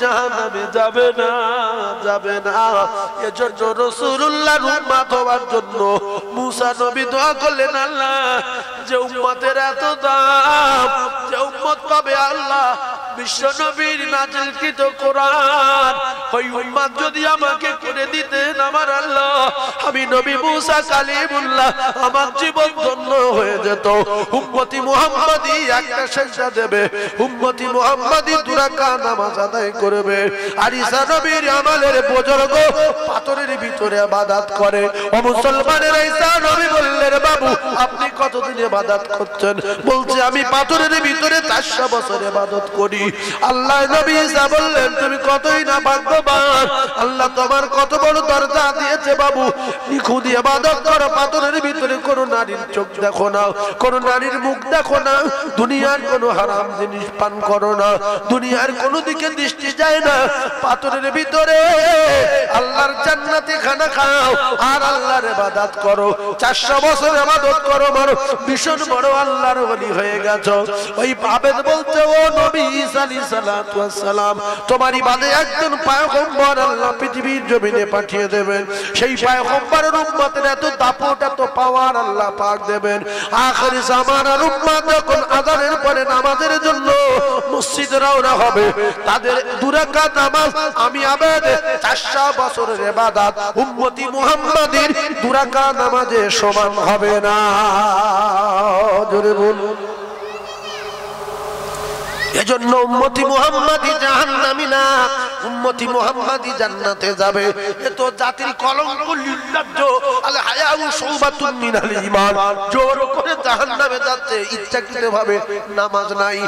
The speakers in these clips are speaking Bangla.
জাহান্নামে যাবে না, যাবে না। এজন্য রাসূলুল্লাহর উম্মত হওয়ার জন্য মুসা নবী দোয়া করলেন, আল্লাহ যে উম্মতের এত দাম, যে উম্মত পাবে আল্লাহ বিশ্ব নবীর নাজিলকৃত কোরআন, ওই উম্মত যদি আমাকে করে দিতেন আমার আল্লাহ, আমি নবী মুসা কালিমুল্লাহ, আমার জীবন ধন্য হয়ে যেত। উম্মতি মুহাম্মাদি একটা সেজদা দেবে, উম্মতি মুহাম্মাদি দুরাকাত নামাজ আদায় করবে। আর ঈসা নবীর আমলের বুজুর্গ পাথরের ভিতরে ইবাদত করে। ও মুসলমানের, ঈসা নবী বললেন, বাবু আপনি কতদিন ইবাদত করছেন? বলছে আমি পাথরের ভিতরে 400 বছর ইবাদত করি। আল্লাহ নবী ঈসা বললেন, তুমি কতই না ভাগ্যবান, আল্লাহ তোমার কত বড় দরজা দিয়েছে বাবু। নিখুঁত ইবাদত করো, পাথরের ভিতরে কোনো নারীর চোখ দেখো না, কোনো নারীর মুখ দেখো না, দুনিয়ার কোনো হারাম জিনিস পান করো না, দুনিয়ার কোনো দিকে দৃষ্টি যায় না, পাথরের ভিতরে আল্লাহর জান্নাতে খানা খাও আর আল্লাহর ইবাদত করো। 400 বছর ইবাদত করো, বড় ভীষণ বড় আল্লাহর ওলি হয়ে গেছো। ওই আবেদ বলছে, ও নবী ঈসা আলাইহিস সালাতু ওয়াস সালাম, তোমারই বাদে একজন পয়গম্বর আল্লাহ পৃথিবীর জমিনে পাঠিয়ে দেবেন। সেই পয়গম্বরের উম্মতের এত দাপট, এত পাওয়ার আল্লাহ পাক দেবেন। আখির জামানার উম্মত যখন আযানের পরে নামাজের জন্য মসজিদে রওনা হবে, তাদের দুরাকাত নামাজ আমি আবেদ 400 বছরের ইবাদত উম্মতি মুহাম্মাদির দুরাকাত নামাজে সমান হবে না। জোরে বলুন। এজন্য উম্মতি মুহাম্মাদি জাহান্নামী না, উম্মতি মুহাম্মাদি জান্নাতে যাবে। এ তো জাতির কলঙ্ক, লিল্লাজ্জ, আল হায়াউ শুবাতুন মিনাল ঈমান। জোর করে জাহান্নামে যাচ্ছে ইচ্ছাকৃতভাবে, নামাজ নাই।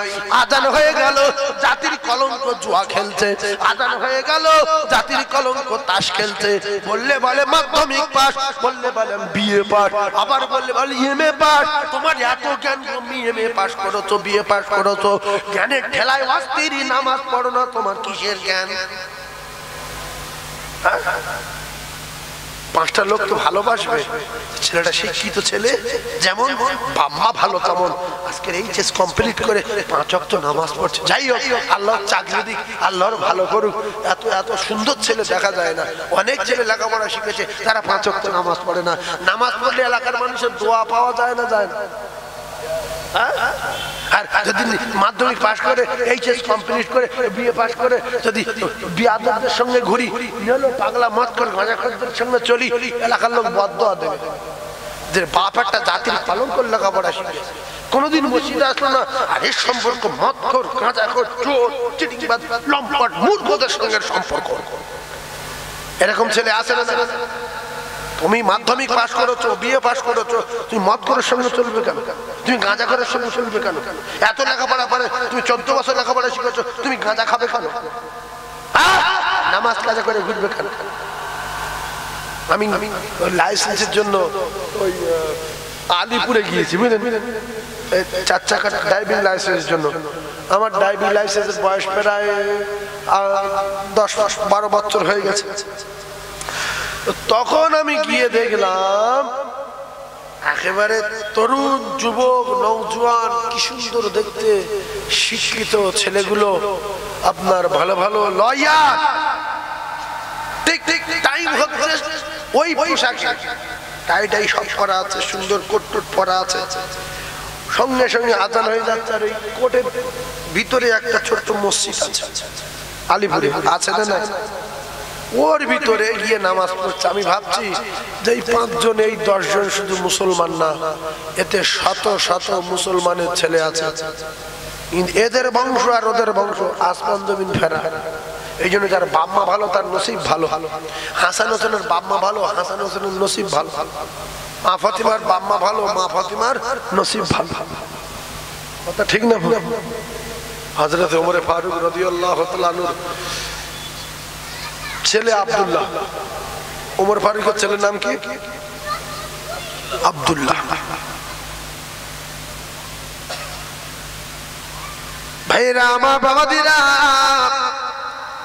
আযান হয়ে গেল, জাতির কলঙ্ক জুয়া খেলছে। আযান হয়ে গেল, জাতির কলঙ্ক তাস খেলছে। বললে বলে মাধ্যমিক পাস, বললে বলে বিএ পাস, আবার বললে বলে এমএ পাস। তোমার এত জ্ঞান, তুমি এমএ পাস করেছো, বিএ পাস করেছো, জ্ঞানের ঠেলায় অস্থির, নামাজ পড়ো না, তোমার কিসের জ্ঞান? 5টা লোক তো ভালোবাসবে, ছেলেটা শিক্ষিত ছেলে, যেমন বাবা ভালো তেমন আজকের এইচএস কমপ্লিট করে 5 ওয়াক্ত নামাজ পড়ছে। যাই হোক, আল্লাহ চাকরি দিক, আল্লাহর ভালো করুক। এত এত সুন্দর ছেলে দেখা যায় না। অনেক ছেলে লেখাপড়া শিখেছে, তারা 5 ওয়াক্ত নামাজ পড়ে না। নামাজ পড়লে এলাকার মানুষের দোয়া পাওয়া যায় না, যায় না? আর যদি মাধ্যমিক পাস করে, এইচএস কমপ্লিট করে, বিএ পাস করে যদি বিয়াদবদের সঙ্গে ঘুরি, নিহলো পাগলা মত করে গাঁজাখোরদের সঙ্গে চলি, এলাকার লোক বদদোয়া দেবে যে বাপ একটা জাতির পালন করে লেখাপড়া শিখে, কোনোদিন মসজিদে আসলো না। আর এর সম্পর্ক মদখোর, গাঁজাখোর, চোর, চিটিংবাজ, লম্পট, মূর্খদের সঙ্গে সম্পর্ক। এরকম ছেলে আছে না? তুমি মাধ্যমিক পাস করেছো, বিএ পাস করেছো, তুমি মদখোরের সঙ্গে চলবে কেন? তুমি গাঁজাখোরের সঙ্গে চলবে কেন? এত লেখাপড়া পরে তুমি 14 বছর লেখাপড়া শিখেছো, তুমি গাঁজা খাবে কেন? নামাজ কাজা করে ঘুরবে কেন? আমি লাইসেন্সের জন্য ওই আলিপুরে গিয়েছি, বুঝলেন, 4 চাকার ড্রাইভিং লাইসেন্সের জন্য। আমার ড্রাইভিং লাইসেন্সের বয়স প্রায় 10-12 বছর হয়ে গেছে। তখন আমি গিয়ে দেখলাম একেবারে তরুণ যুবক, নওজোয়ান, কি সুন্দর দেখতে, শিক্ষিত ছেলেগুলো, আপনার ভালো ভালো লয়ার, ঠিক ঠিক টাইম হচ্ছে ওই পোশাকে, টাই সব পরা আছে, সুন্দর কোট টোট পরা আছে। সঙ্গে সঙ্গে আজান হয়ে যাচ্ছে, আর ওই কোটের ভিতরে একটা ছোট্ট মসজিদ আছে, আলিপুরে আছে না? না, ওর ভিতরে গিয়ে নামাজ পড়ছে। আমি ভাবছি যে এই 5 জন, এই 10 জন শুধু মুসলমান না, এতে শত শত মুসলমানের ছেলে আছে। এদের বংশ আর ওদের বংশ আসমান জমিন ফেরা। এই জন্য যার বাপ-মা ভালো, তার নসিব ভালো। হাসান হোসেনের বাপ-মা ভালো, হাসান হোসেনের নসিব ভালো। মা ফাতিমার বাপ-মা ভালো, মা ফাতিমার নসিব ভালো। কথা ঠিক না? হযরত ওমর ফারুক রাদিয়াল্লাহু তাআলা আনহু ছেলে আব্দুল্লাহ, ওমর ফারুকের ছেলের নাম কি? আব্দুল্লাহ। ভাইরা আমার, বাবাদিরা,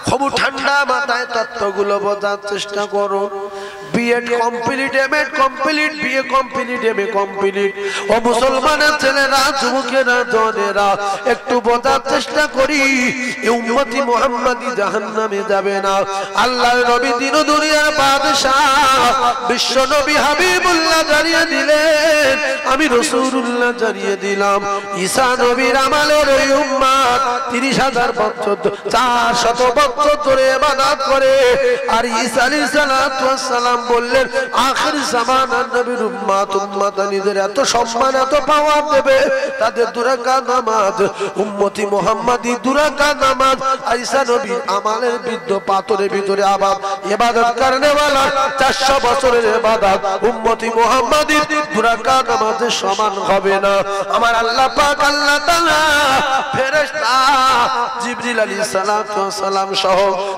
খুব ঠান্ডা মাথায় তত্ত্বগুলো বোঝার চেষ্টা করো। BEd complete, MEd complete, BA complete, MA complete. ও মুসলমানের ছেলেরা, যুবকেরা, জনেরা, একটু বোঝার চেষ্টা করি, এই উম্মতি মুহাম্মাদি জাহান্নামে যাবে না। আল্লাহর নবী দিন দুনিয়ার বাদশা বিশ্ব নবী হাবিবুল্লাহ জানিয়ে দিলেন, আমি রাসূলুল্লাহ জানিয়ে দিলাম, ঈসা নবীর আমালের ওই উম্মত 30,000 বছর 400 বছর ধরে ইবাদত করে। আর ঈসা আলাইহিস সালাতু ওয়াস সালাম বললেন, আখির জামানার নবীর উম্মত উম্মতানিদের এত সম্মান, এত পাওয়ার দেবে, তাদের 2 রাকাত নামাজ, উম্মতি মুহাম্মাদি 2 রাকাত নামাজ। ঈসা নবী আমালের বৃদ্ধ পাথরের ভিতরে আবাদ ইবাদত করনে वाला 400 বছরের ইবাদত উম্মতি মুহাম্মাদির 2 রাকাত নামাজের সমান হবে না। আমার আল্লাহ পাক আল্লাহ তাআলা ফেরেশতা জিবরিল আলাইহিস সালাতু ওয়াস সালাম সহ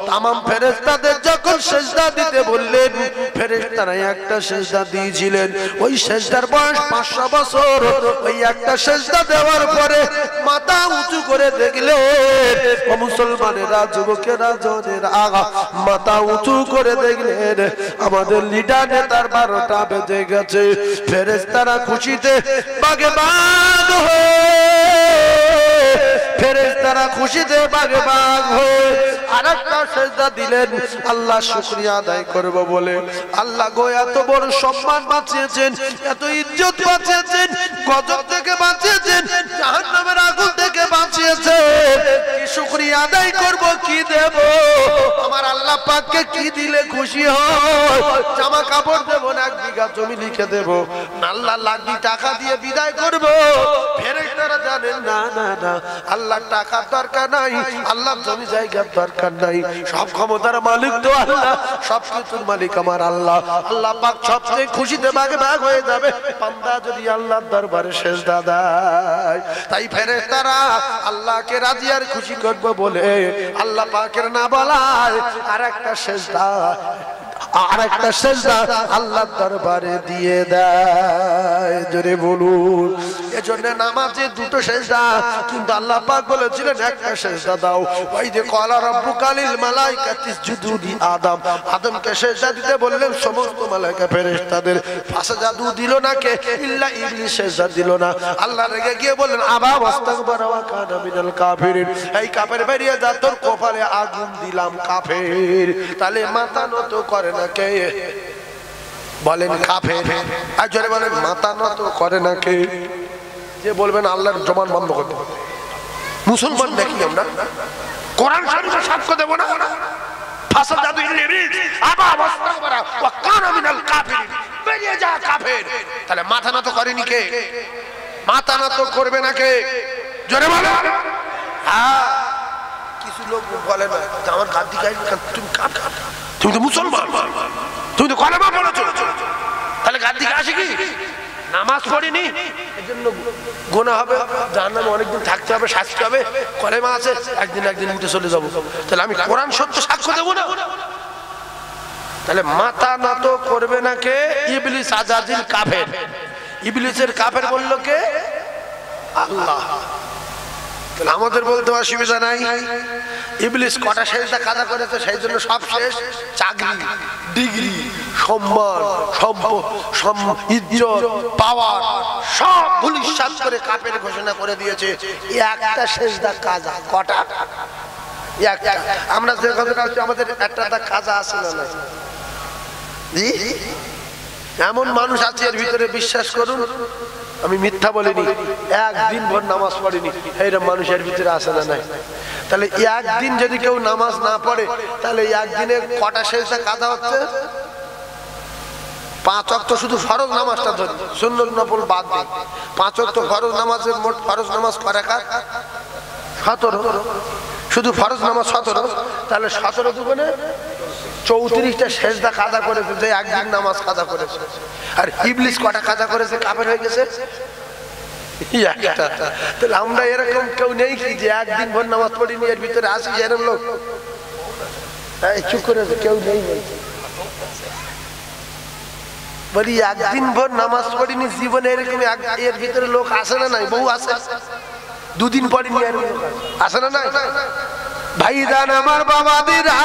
तमाम ফেরেশতাদের যখন সিজদা দিতে বললেন, ফেরেশতারা একটা সিজদা দিয়েছিলেন। ওই সিজদার বয়স 500 বছর। ওই একটা সিজদা দেওয়ার পরে মাথা উঁচু করে দেখলেন, ও মুসলমানেরা, যুবকেরা, জনেরা, মাথা উঁচু করে দেখলেন আমাদের লিডার নেতার 12টা বেজে গেছে। ফেরেশতারা খুশিতে বাগে বাগ হয়ে, ফেরেশতারা খুশিতে বাগে বাগ হয়ে আরেকটা সিজদা দিলেন আল্লাহ শুকরিয়া আদায় করব বলে। আল্লাহ গো এত বড় সম্মান বাঁচিয়েছেন, এত ইজ্জত বাঁচিয়েছেন, গজব থেকে বাঁচিয়েছেন, জাহান্নামের আগুন থেকে বাঁচিয়েছেন, কি শুকরিয়া আদায় করব, কি দেব? আমার আল্লাহ পাককে কি দিলে খুশি হয়? জামা কাপড় দেব না, 1 বিঘা জমি লিখে দেব, আল্লাহ লাখি টাকা দিয়ে বিদায় করব? ফেরেশতারা জানেন না না না, আল্লাহ টাকার দরকার নাই, আল্লাহ জমি জায়গার দরকার নাই, সব ক্ষমতার মালিক তো আল্লাহ, সবকিছুর মালিক আমার আল্লাহ। আল্লাহ পাক সবচেয়ে খুশিতে বাগে ভাগ হয়ে যাবে বান্দা যদি আল্লাহর দরবারে সিজদা দেয়। তাই ফেরেশতারা আল্লাহকে রাজি আর খুশি করব বলে আল্লাহ পাকের না বলায় আরেকটা সিজদা, আরেকটা সিজদা আল্লাহর দরবারে দিয়ে দেয়। জোরে বলুন। এজন্য নামাজে 2টো সিজদা, কিন্তু আল্লাহ পাক বলেছিলেন একটা সিজদা দাও। ওই যে ক্বালা রাব্বুকা লিল মালাইকাতি ইসজুদু লি আদম, আদমকে সিজদা দিতে বললেন, সমস্ত মালায়েকা ফেরেশতাদের ফাসাজাদু দিল না, কে? ইল্লা ইবলিস সিজদা দিল না। আল্লাহ রেগে গিয়ে বললেন, আবা ওয়াস্তাকবারা ওয়া কানা মিনাল কাফিরিন, এই কাফের বেরিয়ে যা, তোর কপালে আগুন দিলাম কাফের। তাহলে মাথা নত করে না কে? বলেন কাফের। আর জোরে বলেন মাথা নত করে না কে? যে বলবেন আল্লাহর জবান বন্ধ করতে, মুসলমান দেখি আমরা কোরআন শরীফে সাক্ষ্য দেব না, ফাসাদাদু ইবলিস আবা ওয়াস্তাকবারা ওয়া কানা মিনাল কাফিরিন, বেরিয়ে যা কাফের। তাহলে মাথা নত করেনি কে? মাথা নত করবে না কে? জোরে বলেন। হ্যাঁ, কিছু লোক বলে না আমার গাদ্দি গাই, তুমি কাফের, তুমি তো মুসলমান, তুমি তো কলেমা পড়েছো, তাহলে গাদ্দি আসে কি? নামাজ পড়িনি, এজন্য গুনাহ হবে, জাহান্নামে অনেকদিন থাকতে হবে, শাস্তি হবে। কলেমা আছে, একদিন উঠে চলে যাবো, তাহলে আমি কোরআন সত্য সাক্ষ্য দেবো না? তাহলে মাথা নত করবে না কে? ইবলিস আজাজিল কাফের। ইবলিসের কাফের বললো কে? আল্লাহ। আমাদের বলতে অসুবিধা নাই। ইবলিস কটা সিজদা কাজা করেছে, সেই জন্য সব শেষ। চাকরি, ডিগ্রি, সম্মান, সম্পদ, ইজ্জত, পাওয়ার সব ভুলিশ্বাস করে কাফের ঘোষণা করে দিয়েছে। একটা সিজদা কাজা, কটা? একটা। আমরা যে কথাটা হচ্ছে আমাদের একটা কাজা আছে না নাই? এমন মানুষ আছে এর ভিতরে, বিশ্বাস করুন আমি মিথ্যা বলিনি, 1 দিন ভর নামাজ পড়েনি, এইরকম মানুষের ভিতরে আসে না নাই? তাহলে 1 দিন যদি কেউ নামাজ না পড়ে, তাহলে 1 দিনে কটা সিজদা কাজা হচ্ছে? 5 ওয়াক্ত শুধু ফরজ নামাজটা ধরি, সুন্নত নফল বাদ দিই। 5 ওয়াক্ত ফরজ নামাজের মোট ফরজ নামাজ কয় রাকাত? 17। শুধু ফরজ নামাজ 17, তাহলে 17 দুগুণে 34টা সিজদা কাজা করেছে, যে একদিন নামাজ কাজা করেছে। আর ইবলিস কটা কাজা করেছে, কাফের হয়ে গেছে? একটা। তাহলে আমরা এরকম কেউ নেই কি যে একদিন ভোর নামাজ পড়িনি, এর ভিতরে আসি এরকম লোক? চুপ করে, কেউ নেই বলি, একদিন ভোর নামাজ পড়িনি জীবনে, এরকম এর ভিতরে লোক আসে না নাই? বহু আসে। 2 দিন পড়িনি, আসে না নাই? ভাইজান আমার বাবাদিরা,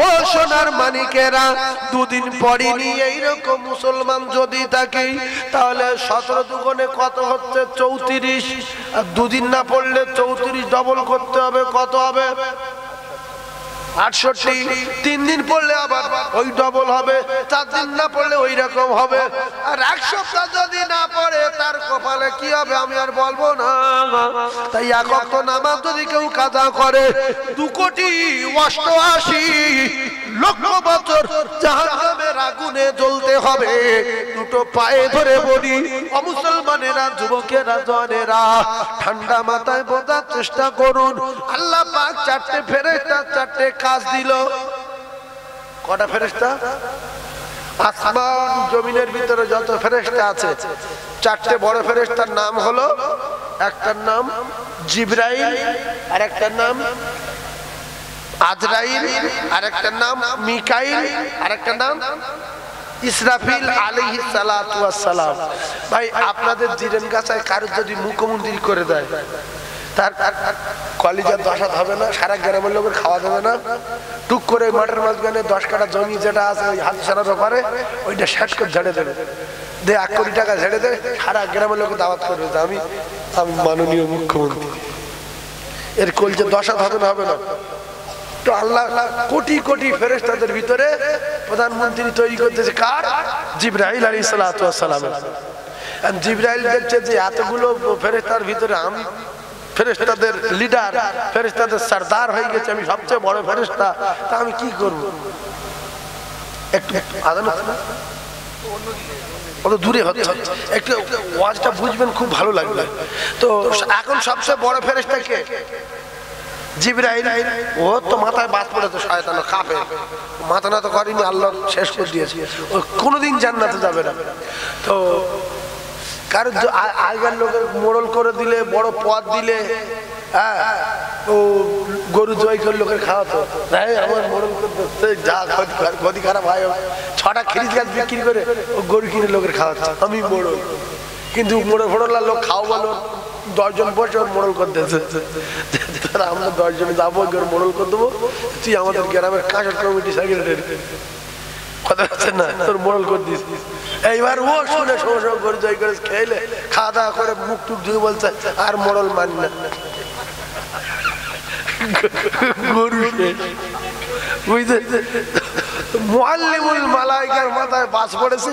ও সোনার মানিকেরা, দুদিন পরিনি এইরকম মুসলমান যদি থাকে তাহলে 17 দুগুণে কত হচ্ছে 34, আর দুদিন না পড়লে 34 ডবল করতে হবে, কত হবে 68, 3 দিন পড়লে আবার ওই ডবল হবে, 4 দিন না পড়লে ওই রকম হবে, আর 1 সপ্তাহ যদি না পড়ে তার কপালে কি হবে আমি আর বলবো না। তাই এক ওয়াক্ত নামাজ যদি কেউ কাজা করে 2,88,00,000 বছর জাহান্নামের আগুনে জ্বলতে হবে। দুটো পায়ে ধরে বলি ও মুসলমানেরা, যুবকেরা, জওয়ানেরা, ঠান্ডা মাথায় বোঝার চেষ্টা করুন। আল্লাহ পাক 4টে ফেরেশতা 4টে কাজ দিল। কটা ফেরেশতা? আসমান জমিনের ভিতরে যত ফেরেশতা আছে 4টে বড় ফেরেশতার নাম হলো, একটার নাম জিবরাইল, আর একটার নাম আজরাইল, আর একটার নাম মিকাইল, আর একটার নাম ইসরাফিল আলাইহিস সালাতু ওয়াস সালাম। ভাই আপনাদের জিরেন গাছায় কারো যদি মুখমন্ত্রী করে দেয় তার কলিজার দশাত হবে না? সারা গ্রামের লোকের খাওয়া দেবে না? টুক করে মাঠের মাঝখানে 10 কাঠা জমি যেটা আছে ওই হাত সারার ব্যাপারে ওইটা শেষ করে ঝেড়ে দেবে, দে 1 কোটি টাকা ঝেড়ে দেবে, সারা গ্রামের লোকের দাওয়াত করবে যে আমি মাননীয় মুখ্যমন্ত্রী। এর কলিজার দশাত হবে না? হবে না? তো আল্লাহ কোটি কোটি ফেরেশতাদের ভিতরে প্রধানমন্ত্রী তৈরি করতেছে কার? জিবরাইল আলাইহিস সালাতু ওয়াস সালাম। আর জিবরাইল দেখছে যে এতগুলো ফেরেশতার ভিতরে আমি ফেরেশতাদের লিডার, ফেরেশতাদের সরদার হয়ে গেছে, আমি সবচেয়ে বড় ফেরেশতা, তা আমি কি করব? একটু আদান কত দূরে হচ্ছে, একটু ওয়াজটা বুঝবেন, খুব ভালো লাগবে। তো এখন সবচেয়ে বড় ফেরেশতা কে? জিবরাইল। ও তো মাথায় বাজ পড়েছে, শয়তান কাফের, মাথা না তো করেনি, আল্লাহ শেষ করে দিয়েছে, ও কোনোদিন জান্নাতে যাবে না। তো কারণ আগের লোকের মোড়ল করে দিলে, বড় পদ দিলে, হ্যাঁ ও গরু জয় করে লোকের খাওয়াতো, আমার মোড়ল করতে যা ক্ষতি খারাপ হয়, 6টা খিরিজ গাছ বিক্রি করে ও গরু কিনে লোকের খাওয়াতো, আমি মোড়ল। কিন্তু মোড়ল ফোড়লার লোক খাও বলো 10 জন বসে ওর মোড়ল করতেছে, আমরা 10 জনে যাবো মোড়ল করে দেবো, তুই আমাদের গ্রামের কাঁসার কমিটি সেক্রেটারি, কথা হচ্ছে না, তোর মোড়ল করে দিস। এইবার ও শুনে সমস্যা করে জয় করে খেলে খাওয়া দাওয়া করে মুখ টুক ধুয়ে বলছে আর মোড়ল মানি না, গরু বুঝতে। মুআল্লিমুল মালায়েকার মাথায় বাজ পড়েছে,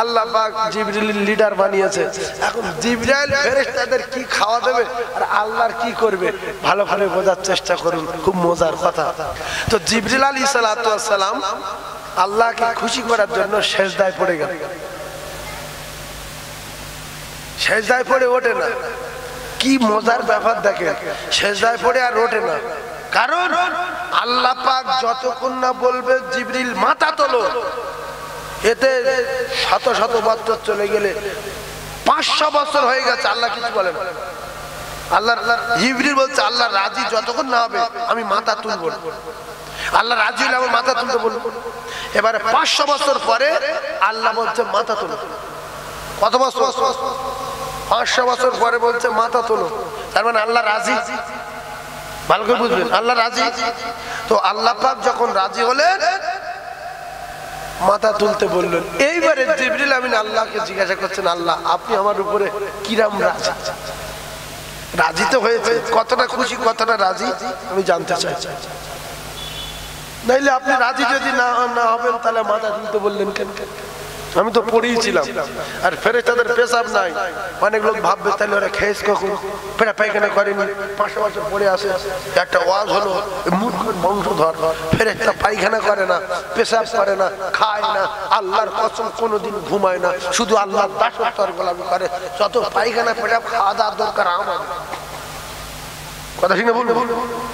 আল্লাহ পাক জিবরিলের লিডার বানিয়েছে। এখন জিবরাইল ফেরেশতাদের কি খাওয়া দেবে আর আল্লাহর কি করবে ভালো করে বোঝার চেষ্টা করুন, খুব মজার কথা। তো জিবরিল আলাইহিস সালাতু ওয়াস সালাম আল্লাহকে খুশি করার জন্য সেজদায় পড়ে গেল। সেজদায় পড়ে ওঠে না, কি মজার ব্যাপার দেখেন, সেজদায় পড়ে আর ওঠে না, কারণ আল্লাহ পাক যতক্ষণ না বলবে জিবরিল মাথা তোলো, এতে শত শত বছর চলে গেলে 500 বছর হয়ে গেছে, আল্লাহ কিছু বলেন। আল্লাহ জিবরিল বলছে আল্লাহ রাজি যতক্ষণ না হবে আমি মাথা তুলব না। আল্লাহ রাজি হলে আমার মাথা তুলতে বলবো। এবারে 500 বছর পরে আল্লাহ বলছে মাথা তোলো। কত বছর? 500 বছর পরে বলছে মাথা তোলো, তার মানে আল্লাহ রাজি। ভালো করে বুঝবেন, আল্লাহ রাজি। তো আল্লাহ পাক যখন রাজি হলেন মাথা তুলতে বললেন। এইবারে জিবরিল আমিন আল্লাহকে জিজ্ঞাসা করছেন, আল্লাহ আপনি আমার উপরে কিরাম রাজি? রাজি তো হয়েছে, কতটা খুশি কতটা রাজি আমি জানতে চাই। নাইলে আপনি রাজি যদি না হবেন তাহলে মাথা তুলতে বললেন কেন? আমি তো পড়িয়েছিলাম। আর ফেরেশতাদের পেশাব নাই, অনেক লোক ভাববে তাহলে ওরা খেয়েছ কখন, পেটা পায়খানা করেনি, 500 বছর পরে আসে একটা ওয়াজ হলো মূর্খের বংশধর, ফেরেশতা পায়খানা করে না, পেশাব করে না, খায় না, আল্লাহর কসম কোনোদিন ঘুমায় না, শুধু আল্লাহর দাসত্বের গোলামি করে, যত পায়খানা পেশাব খাওয়া দাওয়ার দরকার আমার। কথা শুনে বলুন।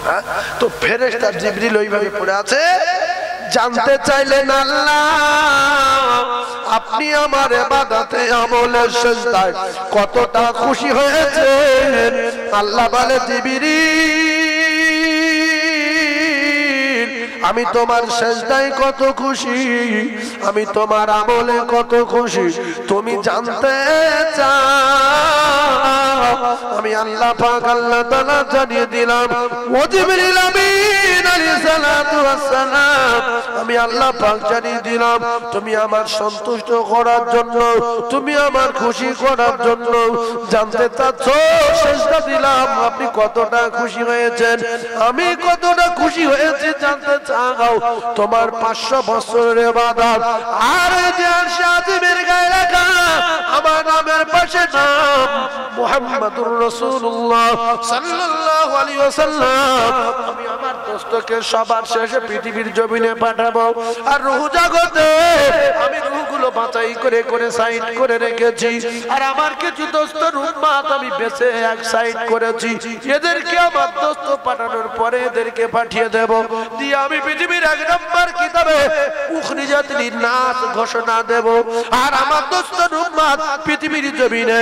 হ্যাঁ, তো ফেরেশতা জিবরিল ওইভাবে পড়ে আছে। জানতে চাইলেন আল্লাহ আপনি আমার ইবাদতে আমলে সিজদায় কতটা খুশি হয়েছেন? আল্লাহ বলে জিবরিল আমি তোমার সিজদায় কত খুশি, আমি তোমার আমলে কত খুশি তুমি জানতে চাও? আমি আল্লাহ পাক আল্লাহ তাআলা জানিয়ে দিলাম ও জিবরিল আমিন আলাইহিস সালাতু ওয়াস সালাম আমি আল্লাহ পাক জানিয়ে দিলাম তুমি আমার সন্তুষ্ট করার জন্য তুমি আমার খুশি করার জন্য জানতে চাচ্ছ সেজদা দিলাম আপনি কতটা খুশি হয়েছেন আমি কতটা খুশি হয়েছি জানতে চাও তোমার 500 বছরের ইবাদত আর যে আরশে আজিমের গায়ে রাখা আমার নামের পাশে নাম মুহাম্মাদুর রাসূলুল্লাহ সাল্লাল্লাহু আলাইহি ওয়াসাল্লাম আমি আমার দোস্তকে সবার শেষে পৃথিবীর জমিনে পাঠাবো আর রূহ জগতে আমি রূহগুলো বাছাই করে করে সাইড করে রেখেছি আর আমার কিছু দোস্তর উম্মত আমি বেঁচে এক সাইড করেছি এদেরকে আমার দোস্ত পাঠানোর পরে এদেরকে পাঠিয়ে দেব দিয়ে আমি পৃথিবীর এক নম্বর কিতাবে উখরিজাত লিন-নাস ঘোষণা দেব আর আমার দোস্তর উম্মত পৃথিবীর জমিনে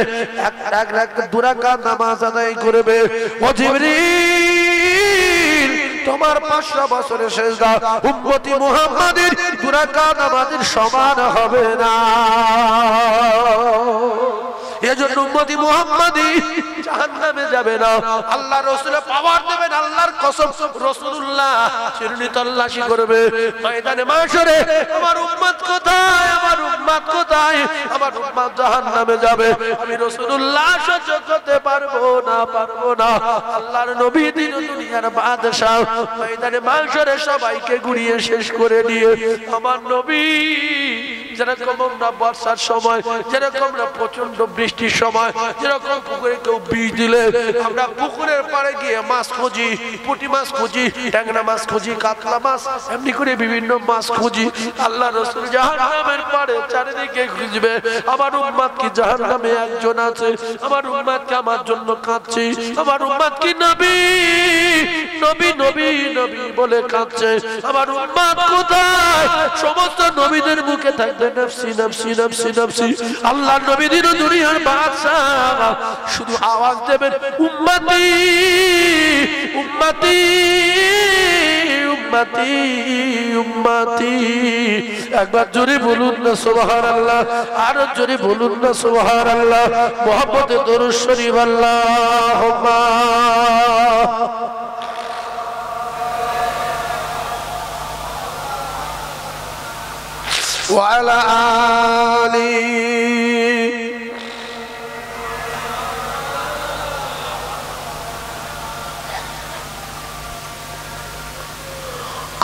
এক রাকাত দু রাকাত নামাজ আদায় করবে ও জিবরিল তোমার 500 বছরের সেজদা উম্মতি মুহাম্মাদের 2 রাকাত নামাজের সমান হবে না এজন্য উম্মতি মুহাম্মাদি জাহান্নামে যাবে না আল্লাহ রাসূলের পাওয়ার দেবেন আল্লাহর কসম রাসূলুল্লাহ চিরুনি তল্লাশি করবে ময়দানে মাশরে আমার উম্মত কোথায় আমার উম্মত কোথায় আমার উম্মত জাহান্নামে যাবে আমি রাসূলুল্লাহ সহ্য করতে পারবো না আল্লাহর নবী দিন দুনিয়ার বাদশা ময়দানে মাশরে সবাইকে গুড়িয়ে শেষ করে দিয়ে আমার নবী যেরকম আমরা বর্ষার সময় যেরকম আমরা প্রচন্ড বৃষ্টির সময় যেরকম পুকুরে কেউ বীজ দিলে আমরা পুকুরের পাড়ে গিয়ে মাছ খুঁজি পুঁটি মাছ খুঁজি ট্যাংরা মাছ খুঁজি কাতলা মাছ এমনি করে বিভিন্ন মাছ খুঁজি আল্লাহ রাসূল জাহান্নামের পাড়ে চারিদিকে খুঁজবে আমার উম্মত কি জাহান্নামে একজন আছে আমার উম্মত কি আমার জন্য কাঁদছে আমার উম্মত কি নবী নবী নবী নবী বলে কাঁদছে আমার উম্মত কোথায় সমস্ত নবীদের মুখে থাকবে নফসি নফসি নফসি নফসি আল্লাহর নবী দিন দুনিয়ার বাদশা শুধু আওয়াজ দেবেন উম্মতি উম্মতি উম্মতি উম্মতি একবার জোরে বলুন না সুবহানাল্লাহ আর জোরে বলুন না সুবহানাল্লাহ মুহাম্মদে দরুদ শরীফ আল্লাহুম্মা وعلى آله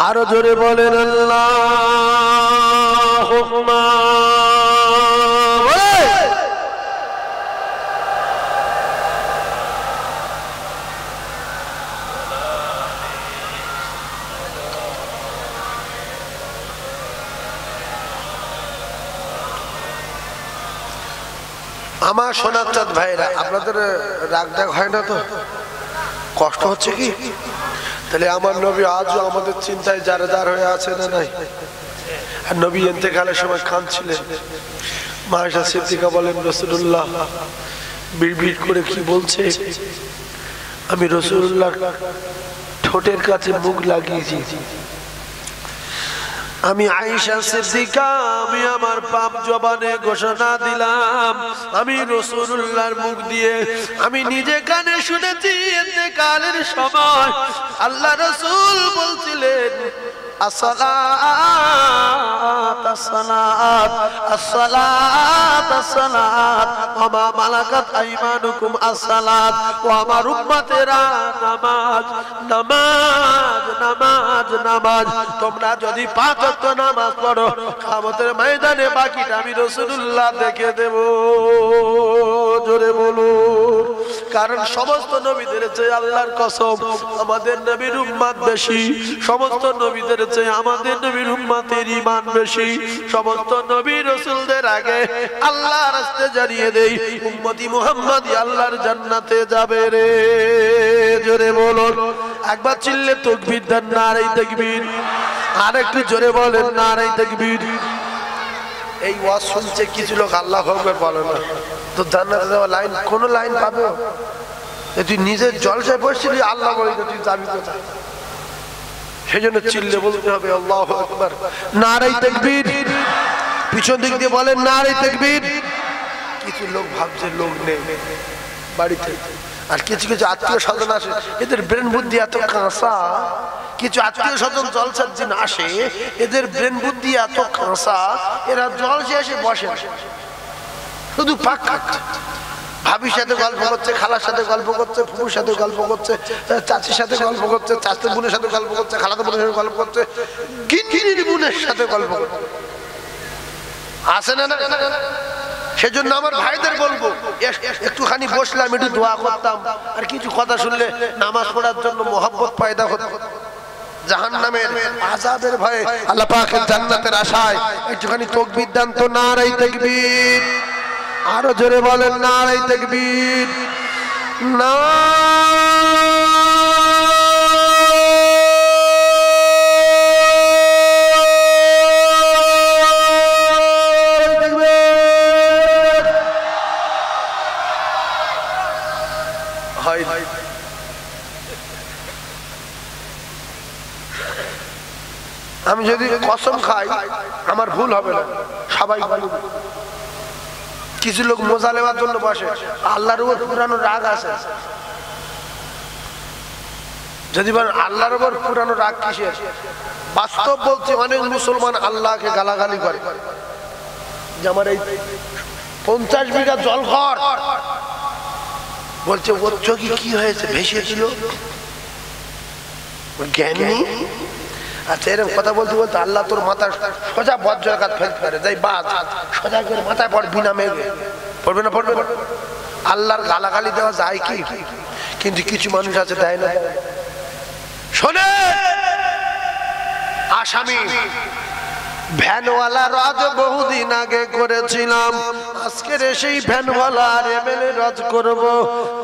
আরো জোরে বলেন আল্লাহুম্মা আমার সোনার চাঁদ ভাইরা আপনাদের রাগ ডাক হয় না তো কষ্ট হচ্ছে কি তাহলে আমার নবী আজও আমাদের চিন্তায় জারেদার হয়ে আছে না নাই আর নবী ইন্তেকালের সময় কাঁদছিলেন মা আয়েশা সিদ্দিকা বলেন রাসূলুল্লাহ বিড়বিড় করে কি বলছে আমি রাসূলুল্লাহর ঠোঁটের কাছে মুখ লাগিয়েছি আমি আয়েশা সিদ্দিকা আমি আমার পাপ জবানে ঘোষণা দিলাম আমি রাসূলুল্লাহর মুখ দিয়ে আমি নিজে কানে শুনেছি ইন্তেকালের সময় আল্লাহ রাসূল বলছিলেন আসসালাত আসসালাত আসসালাত আসসালাত ওয়া মা মালাকাত আইমানুকুম আসসালাত ও আমার উম্মতেরা নামাজ নামাজ নামাজ নামাজ তোমরা যদি 5 ওয়াক্ত নামাজ পড়ো কিয়ামতের ময়দানে বাকিটা আমি রাসূলুল্লাহ দেখে দেব জোরে বলুন কারণ সমস্ত নবীদের চেয়ে আল্লাহর কসম আমাদের নবীর উম্মত বেশি সমস্ত নবীদের চেয়ে আমাদের নবীর উম্মতের ঈমান বেশি সমস্ত নবী রাসূলদের আগে আল্লাহর রাস্তায় জানিয়ে দেই উম্মতি মুহাম্মদি আল্লাহর জান্নাতে যাবে রে জোরে বলুন একবার চিল্লে তাকবীর দেন নারে তাকবীর আর একটু জোরে বলেন নারে তাকবীর এই ওয়াজ শুনছে কিছু লোক আল্লাহু আকবার বলে না তো জান্নাতে যাওয়ার লাইন কোন লাইন পাবে তুই নিজের জলসায় বসছিলি আল্লাহ বলে তুই যাবি কোথায় সেজন্য চিল্লে বলতে হবে আল্লাহু আকবার নারে তাকবীর পিছন দিক দিয়ে বলেন নারে তাকবীর কিছু লোক ভাবছে লোক নেই বাড়িতে। আর কিছু কিছু আত্মীয় স্বজন আসে, এদের ব্রেন বুদ্ধি এত কাঁচা। কিছু আত্মীয় স্বজন জলসার দিন আসে, এদের ব্রেন বুদ্ধি এত কাঁচা, এরা জলসে এসে বসে শুধু পাক খাচ্ছে। ভাবির সাথে গল্প করছে, খালার সাথে গল্প করছে, ফুপুর সাথে গল্প করছে, চাচির সাথে গল্প করছে, চাচা বোনের সাথে গল্প করছে, খালাতো বোনের সাথে গল্প করছে, গিন্নির বোনের সাথে গল্প করছে। আসে না? সেজন্য আমার ভাইদের বলবো, একটুখানি বসলাম, একটু দোয়া করতাম, আর কিছু কথা শুনলে নামাজ পড়ার জন্য মোহাব্বত পয়দা হতো। জাহান্নামের আযাবের ভয়ে, আল্লাহ পাকের জান্নাতের আশায় একটুখানি তাকবীর দান তো। নারে তাকবীর, আরো জোরে বলেন নারে তাকবীর। আমি যদি কসম খাই আমার ভুল হবে না, সবাই বলবে। কিছু লোক মজা নেওয়ার জন্য বসে, আল্লাহর উপর পুরানো রাগ আছে। যদি বলেন আল্লাহর উপর পুরানো রাগ কিসের? বাস্তব বলছি, অনেক মুসলমান আল্লাহকে গালাগালি করে। যে আমার এই 50 বিঘা জলঘর, বলছে ওর চোখে কি হয়েছে, ভেসেছিল, জ্ঞান নেই। আচ্ছা, এরকম কথা বলতে বলতে আল্লাহ তোর মাথা সোজা বজ্রাঘাত ফেলতে পারে, যাই বাদ সোজা করে মাথায় পড়, বিনা মেঘে পড়বে না? পড়বে। আল্লাহর গালাগালি দেওয়া যায় কি? কিন্তু কিছু মানুষ আছে দেয় না। শোনে, আসামি ভ্যানওয়ালা রাজ বহুদিন আগে করেছিলাম, আজকের সেই ভ্যানওয়ালা আর এমএলএ রাজ করব।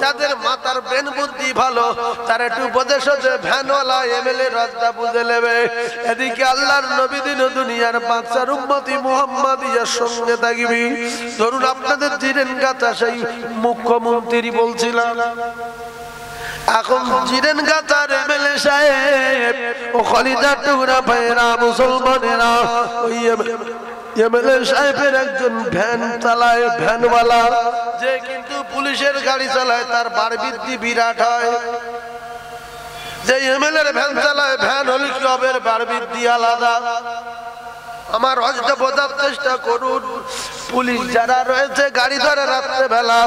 যাদের মাথার ব্রেন বুদ্ধি ভালো, তারা একটু উপদেশ হচ্ছে, ভ্যানওয়ালা এমএলএ রাজটা বুঝে নেবে। এদিকে আল্লাহর নবী দিন দুনিয়ার বাচ্চার উম্মতি মুহাম্মাদিয়ার সঙ্গে থাকবি। ধরুন আপনাদের জিরেন গাছা সেই মুখ্যমন্ত্রী বলছিলাম, এখন জিরেন গাছার এমএলএ সাহেব ও খলিদার টুকরা ভাইরা মুসলমানেরা, ওই এমএলএ সাহেবের একজন ভ্যান চালায়, ভ্যানওয়ালা, যে কিন্তু পুলিশের গাড়ি চালায়, তার বার বৃদ্ধি বিরাট হয়। যে এমএলএ ভ্যান চালায়, ভ্যান হলে কি হবে, বার বৃদ্ধি আলাদা। আমার হজটা বোঝার চেষ্টা করুন। পুলিশ যারা রয়েছে গাড়ি ধরে রাত্রে বেলা,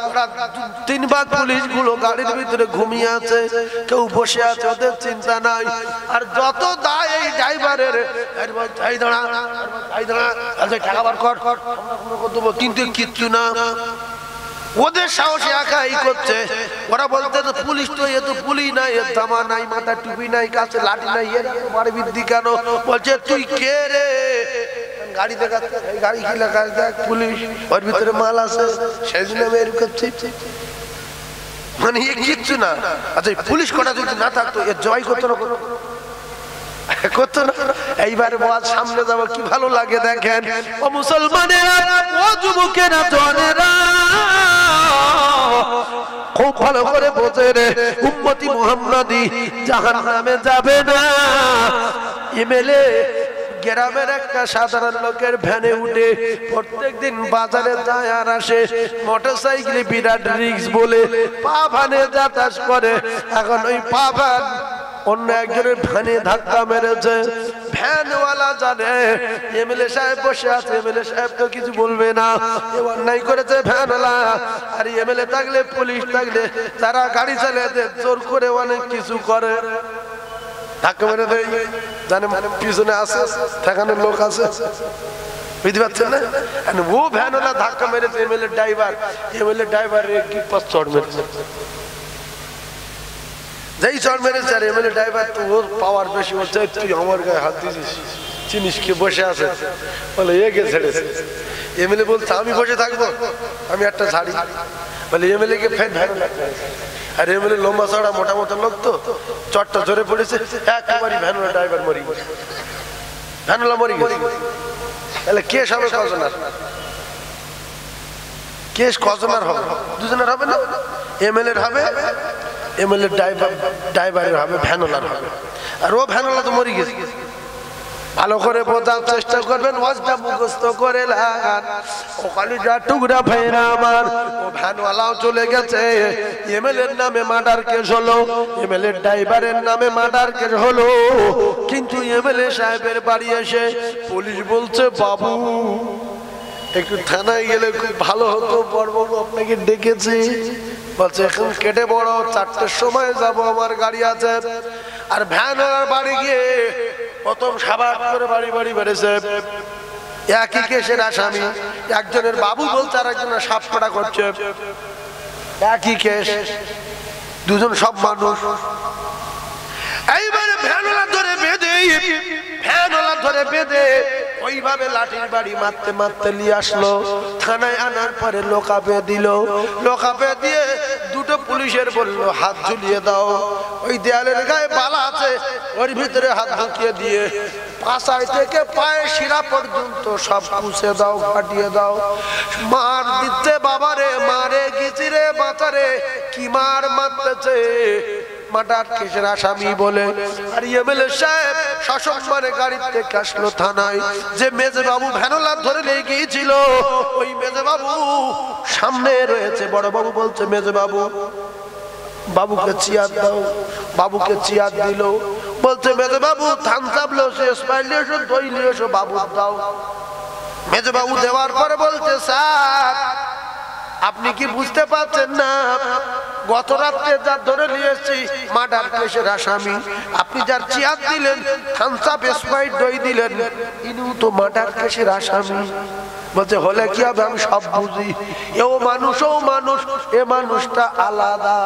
ওরা 3 ভাগ পুলিশ গুলো গাড়ির ভিতরে ঘুমিয়ে আছে, কেউ বসে আছে, ওদের চিন্তা নাই। আর যত দায় এই ড্রাইভারের, টাকা বার কর, কিন্তু কিচ্ছু না, ওদের সাহসে একাই করছে। ওরা বলতে পুলিশ তো, এ তো পুলিশ নাই, এর জামা নাই, মাথা টুপি নাই, কাছে লাঠি নাই, এর বাড়ি বৃদ্ধি কেন? বলছে তুই কে রে? গাড়ি দেখাচ্ছে, গাড়ি কি লেখা, দেখ পুলিশ, ওর ভিতরে মাল আছে, সেই জন্য আমি এর করছি। মানে এ কিচ্ছু না। আচ্ছা, পুলিশ কটা যদি না থাকতো, এর জয় করতো না, করতো না। এইবার বল, সামনে যাবো, কি ভালো লাগে দেখেন। ও মুসলমানেরা, ও যুবকেরা, জনেরা, খুব ভালো করে বোঝে রে, উম্মতি মুহাম্মাদি জাহান্নামে যাবে না। এমএলএ গ্রামের একটা সাধারণ লোকের ভ্যানে উঠে প্রত্যেকদিন বাজারে যায় আর আসে, মোটরসাইকেলে বিরাট রিস্ক বলে পা ভানে যাতায়াত করে। এখন ওই পা ভান অন্য একজনের ভ্যানে ধাক্কা মেরেছে। ভ্যানওয়ালা জানে এমএলএ সাহেব বসে আছে, এমএলএ সাহেব তো কিছু বলবে না, অন্যায় করেছে ভ্যানওয়ালা। আর এমএলএ থাকলে, পুলিশ থাকলে, তারা গাড়ি চালিয়ে জোর করে অনেক কিছু করে, ধাক্কা মেরে দেয়, জানে পিছনে আছে, ঠেকানোর লোক আছে, বুঝতে পারছেন না? ও ভ্যানওয়ালা ধাক্কা মেরেছে এমএলএ ড্রাইভার, এমএলএ ড্রাইভারের কি পাশ চড় মেরেছে, যেই চড় মেরেছে। আর এমএলএ ড্রাইভার তো ওর পাওয়ার বেশি, বলছে তুই আমার গায়ে হাত দিয়েছিস, চিনিস কে বসে আছে? বলে এ কে ছেড়েছে? এমএলএ বলছে আমি বসে থাকবো, আমি একটা ঝাড়ি। বলে এমএলএ কে ফের ভ্যানওয়ালা। আর এমএলএ লম্বা চড়া মোটা মোটা লোক তো, চটটা জোরে পড়েছে, একেবারে ভ্যানওয়ালা ড্রাইভার মরি গেছে, ভ্যানওয়ালা মরি গেছে। তাহলে কেস হবে কজনের? কেস কজনের হবে? দুজনের হবে না? এমএলএর হবে, এমএলএ ড্রাইভারের হবে, ভ্যানওয়ালার হবে। আর ও ভ্যানওয়ালা তো মরি গেছে, ভালো করে বোঝার চেষ্টা করবেন, ওয়াজটা মুখস্থ করে লাগান। ও কলিজা টুকরা ভাইরা আমার, ও ভ্যানওয়ালাও চলে গেছে, এমএলএর নামে মার্ডার কেস হলো, এমএলএর ড্রাইভারের নামে মার্ডার কেস হলো। কিন্তু এমএলএ সাহেবের বাড়ি এসে পুলিশ বলছে, বাবু একটু থানায় গেলে খুব ভালো হতো, বড়বাবু আপনাকে ডেকেছি। বলছে এখন কেটে বড়, 4টের সময় যাব, আমার গাড়ি আছে। আর ভ্যানওয়ালার বাড়ি গিয়ে প্রথম সাবাস করে বাড়ি বাড়ি বেড়েছে। একই কেসের আসামি, একজনের বাবু বলছে আর একজনের সাপ কাটা করছে। একই কেস, দুজন সব মানুষ। এইবারে ভ্যানওয়ালা ধরে বেঁধে ওইভাবে লাঠির বাড়ি মারতে মারতে নিয়ে আসলো। থানায় আনার পরে লোকাপে দিল। লোকাপে দিয়ে দুটো পুলিশের বললো হাত ঝুলিয়ে দাও। ওই দেয়ালের গায়ে বালা আছে, ওর ভিতরে হাত ঢুকিয়ে দিয়ে পাছায় থেকে পায়ে শিরা পর্যন্ত সব পুষে দাও, ফাটিয়ে দাও। মার দিচ্ছে বাবারে, মারে গিচিরে বাঁচারে, কি মার মারতেছে। মার্ডার কেসের আসামি বলে। আর এমএলএ সাহেব সসম্মানে গাড়ি থেকে আসলো থানায়। যে মেজে বাবু ভ্যানওয়ালা ধরে নিয়ে গিয়েছিল, ওই মেজে বাবু সামনে রয়েছে। বড় বাবু বলছে, মেজে বাবু, বাবুকে চেয়ার দাও। বাবুকে চেয়ার দিল। বলছে, মেজে বাবু ধান চাপলো, সে স্পাইল নিয়ে এসো, দই নিয়ে এসো, বাবু দাও। মেজে বাবু দেওয়ার পরে বলছে, স্যার আপনি কি বুঝতে পারছেন না, গত রাত্রে যার ধরে নিয়ে এসেছি মার্ডার কেসের আসামি, আপনি যার চেয়ার দিলেন, থামস আপ, স্প্রাইট, দই দিলেন, ইনিও তো মার্ডার কেসের আসামি। বলছে, হলে কি হবে, আমি সব বুঝি। এও মানুষ, ও মানুষ, এ মানুষটা আলাদা।